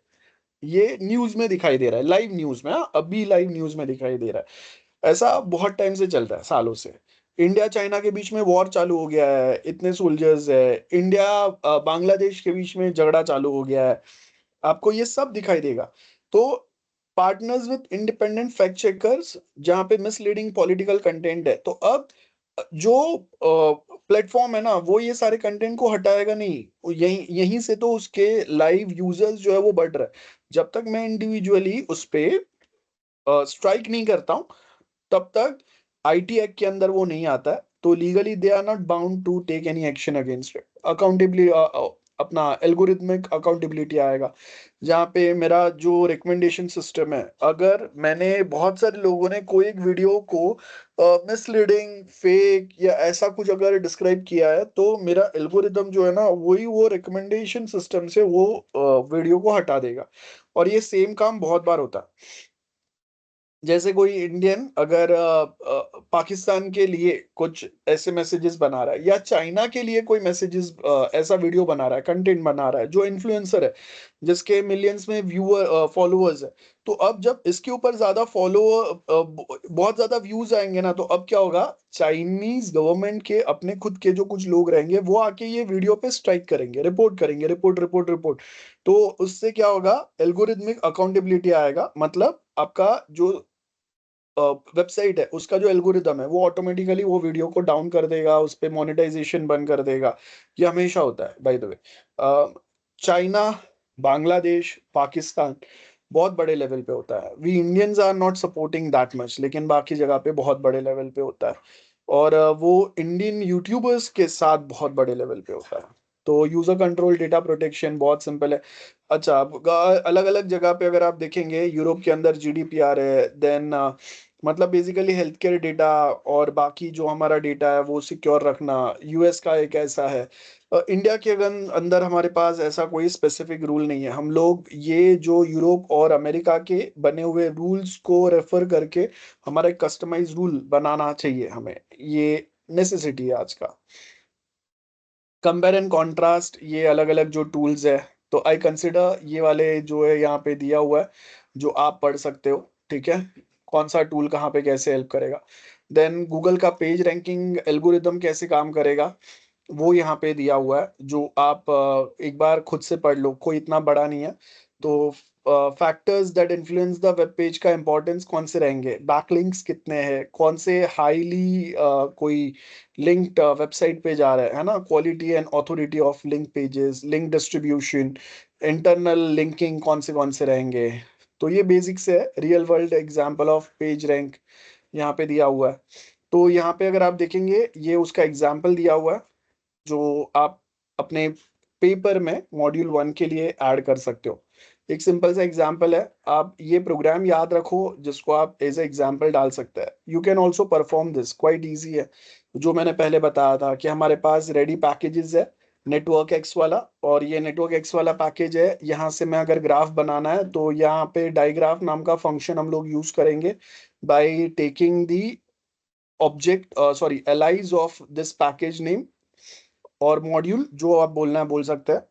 Speaker 1: ये न्यूज में दिखाई दे रहा है, लाइव न्यूज में, हाँ, अभी लाइव न्यूज में दिखाई दे रहा है। ऐसा बहुत टाइम से चल रहा है, सालों से। इंडिया चाइना के बीच में वॉर चालू हो गया है, इतने सोल्जर्स है। इंडिया बांग्लादेश के बीच में झगड़ा चालू हो गया है, आपको ये सब दिखाई देगा। तो partners with independent fact checkers, जहां पे मिसलीडिंग पॉलिटिकल कंटेंट है, तो अब जो प्लेटफॉर्म है ना, वो ये सारे कंटेंट को हटाएगा नहीं। वो यहीं यहीं से तो उसके लाइव यूजर्स जो है वो बढ़ रहा है। जब तक मैं इंडिविजुअली उस पे स्ट्राइक नहीं करता हूँ, तब तक आईटी एक्ट के अंदर वो नहीं आता है, तो legally they are not bound to take any action against it. Accountably अपना एल्गोरिथमिक अकाउंटेबिलिटी आएगा, जहाँ पे मेरा जो रिकमेंडेशन सिस्टम है, अगर मैंने, बहुत सारे लोगों ने कोई एक वीडियो को मिसलीडिंग, फेक या ऐसा कुछ अगर डिस्क्राइब किया है, तो मेरा एल्गोरिदम जो है ना, वही वो रिकमेंडेशन सिस्टम से वो वीडियो को हटा देगा। और ये सेम काम बहुत बार होता है। जैसे कोई इंडियन अगर पाकिस्तान के लिए कुछ ऐसे मैसेजेस बना रहा है, या चाइना के लिए कोई मैसेजेस, ऐसा वीडियो बना रहा है, कंटेंट बना रहा है, जो इन्फ्लुएंसर है, जिसके मिलियंस में व्यूअर फॉलोअर्स है, तो अब जब इसके ऊपर ज्यादा फॉलोअर, बहुत ज्यादा व्यूज आएंगे ना, तो अब क्या होगा, चाइनीज गवर्नमेंट के अपने खुद के जो कुछ लोग रहेंगे, वो आके ये वीडियो पे स्ट्राइक करेंगे, रिपोर्ट करेंगे, रिपोर्ट रिपोर्ट रिपोर्ट। तो उससे क्या होगा, एल्गोरिथमिक अकाउंटेबिलिटी आएगा, मतलब आपका जो वेबसाइट है, उसका जो एल्गोरिदम है, वो ऑटोमेटिकली वो वीडियो को डाउन कर देगा, उस पे मोनेटाइजेशन बंद कर देगा। ये हमेशा होता है by the way. China, Bangladesh, Pakistan बहुत बड़े लेवल पे होता है। We Indians are not supporting that much, लेकिन बाकी जगह पे बहुत बड़े लेवल पे होता है। और वो इंडियन यूट्यूबर्स के साथ बहुत बड़े लेवल पे होता है। तो यूजर कंट्रोल डेटा प्रोटेक्शन बहुत सिंपल है। अच्छा, अब अलग अलग जगह पे अगर आप देखेंगे, यूरोप के अंदर जीडीपीआर है, देन मतलब बेसिकली हेल्थ केयर डेटा और बाकी जो हमारा डेटा है वो सिक्योर रखना, यूएस का एक ऐसा है। इंडिया के अगर अंदर हमारे पास ऐसा कोई स्पेसिफिक रूल नहीं है। हम लोग ये जो यूरोप और अमेरिका के बने हुए रूल्स को रेफर करके हमारा एक कस्टमाइज रूल बनाना चाहिए हमें, ये नेसेसिटी है आज का। कंपेयर एंड कॉन्ट्रास्ट, ये अलग अलग जो टूल्स है, तो आई कंसिडर ये वाले जो है यहाँ पे दिया हुआ है, जो आप पढ़ सकते हो, ठीक है, कौन सा टूल कहाँ पे कैसे हेल्प करेगा। देन गूगल का पेज रैंकिंग एल्गोरिदम कैसे काम करेगा, वो यहाँ पे दिया हुआ है, जो आप एक बार खुद से पढ़ लो, कोई इतना बड़ा नहीं है। तो factors that influence the web page का इंपॉर्टेंस कौन से रहेंगे, बैकलिंक्स कितने हैं, कौन से हाईली कोई लिंक्ड वेबसाइट पे जा रहा है ना, quality and authority of link pages, link distribution, internal linking कौन से रहेंगे। तो ये बेसिक्स है, real world example of page rank यहाँ पे दिया हुआ है। तो यहाँ पे अगर आप देखेंगे, ये उसका एग्जाम्पल दिया हुआ है, जो आप अपने पेपर में मॉड्यूल 1 के लिए ऐड कर सकते हो। एक सिंपल सा एग्जांपल है, आप ये प्रोग्राम याद रखो, जिसको आप एज ए एग्जांपल डाल सकते हैं। You can also perform this, quite easy है। जो मैंने पहले बताया था कि हमारे पास रेडी पैकेजेस है, नेटवर्क एक्स वाला, और ये नेटवर्क एक्स वाला पैकेज है। यहाँ से मैं अगर ग्राफ बनाना है, तो यहाँ पे डाइग्राफ नाम का फंक्शन हम लोग यूज करेंगे by taking the object, sorry, allies of this package name और मॉड्यूल, जो आप बोलना है बोल सकते हैं।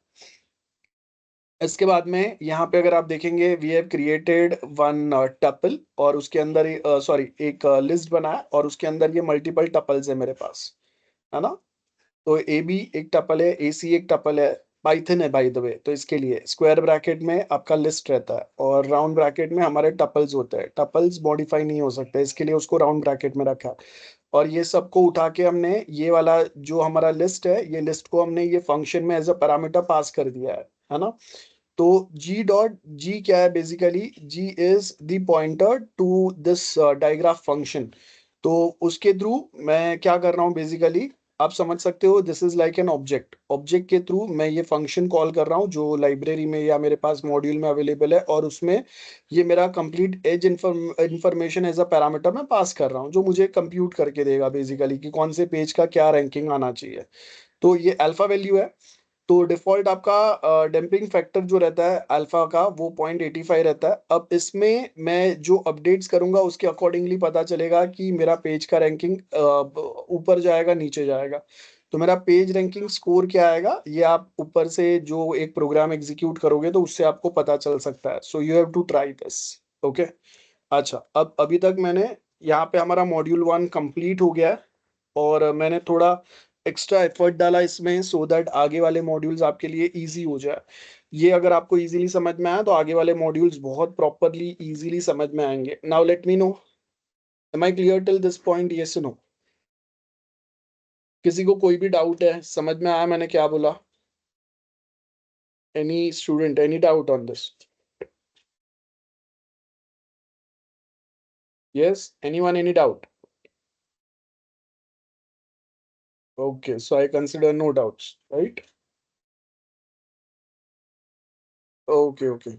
Speaker 1: इसके बाद में यहाँ पे अगर आप देखेंगे, we have created one tuple, और उसके अंदर, सॉरी, एक लिस्ट बनाया, और उसके अंदर ये मल्टीपल टपल्स है मेरे पास, है ना। तो ए बी एक टपल है, ए सी एक टपल है, पाइथन है बाय द वे, तो इसके लिए स्क्वायर ब्रैकेट में आपका लिस्ट रहता है, और राउंड ब्रैकेट में हमारे टपल्स होते हैं। टपल्स मॉडिफाई नहीं हो सकते, इसके लिए उसको राउंड ब्रैकेट में रखा है। और ये सबको उठा के हमने, ये वाला जो हमारा लिस्ट है, ये लिस्ट को हमने ये फंक्शन में एज अ पैरामीटर पास कर दिया है ना। तो g क्या है basically, g is the pointer to this digraph function. तो उसके थ्रू मैं क्या कर रहा हूँ बेसिकली, आप समझ सकते हो, this is like an object, object के थ्रू मैं ये फंक्शन कॉल कर रहा हूँ जो लाइब्रेरी में या मेरे पास मॉड्यूल में अवेलेबल है, और उसमें ये मेरा complete edge information as a parameter मैं पास कर रहा हूँ, जो मुझे कंप्यूट करके देगा बेसिकली कि कौन से पेज का क्या रैंकिंग आना चाहिए। तो ये अल्फा वैल्यू है। तो डिफॉल्ट आपका डैम्पिंग फैक्टर जो रहता है अल्फा का वो 0.85 रहता है। अब इसमें मैं जो अपडेट्स करूंगा उसके अकॉर्डिंगली पता चलेगा कि मेरा पेज का रैंकिंग ऊपर जाएगा नीचे जाएगा। तो मेरा पेज रैंकिंग स्कोर क्या आएगा ये आप ऊपर से जो एक प्रोग्राम एग्जीक्यूट करोगे तो उससे आपको पता चल सकता है। So you have to try this. Okay. अच्छा, अब अभी तक मैंने यहाँ पे हमारा मॉड्यूल 1 कंप्लीट हो गया है, और मैंने थोड़ा एक्स्ट्रा एफर्ट डाला इसमें सो दैट आगे वाले मॉड्यूल्स आपके लिए इजी हो जाए। ये अगर आपको इजीली समझ में आया तो आगे वाले मॉड्यूल्स बहुत प्रॉपरली इजीली समझ में आएंगे। Now let me know, am I clear till this point, yes no? किसी को कोई भी डाउट है, समझ में आया मैंने क्या बोला? Any student, any doubt on this? Yes, anyone, any doubt? Okay, so I consider no doubts, right? Okay okay.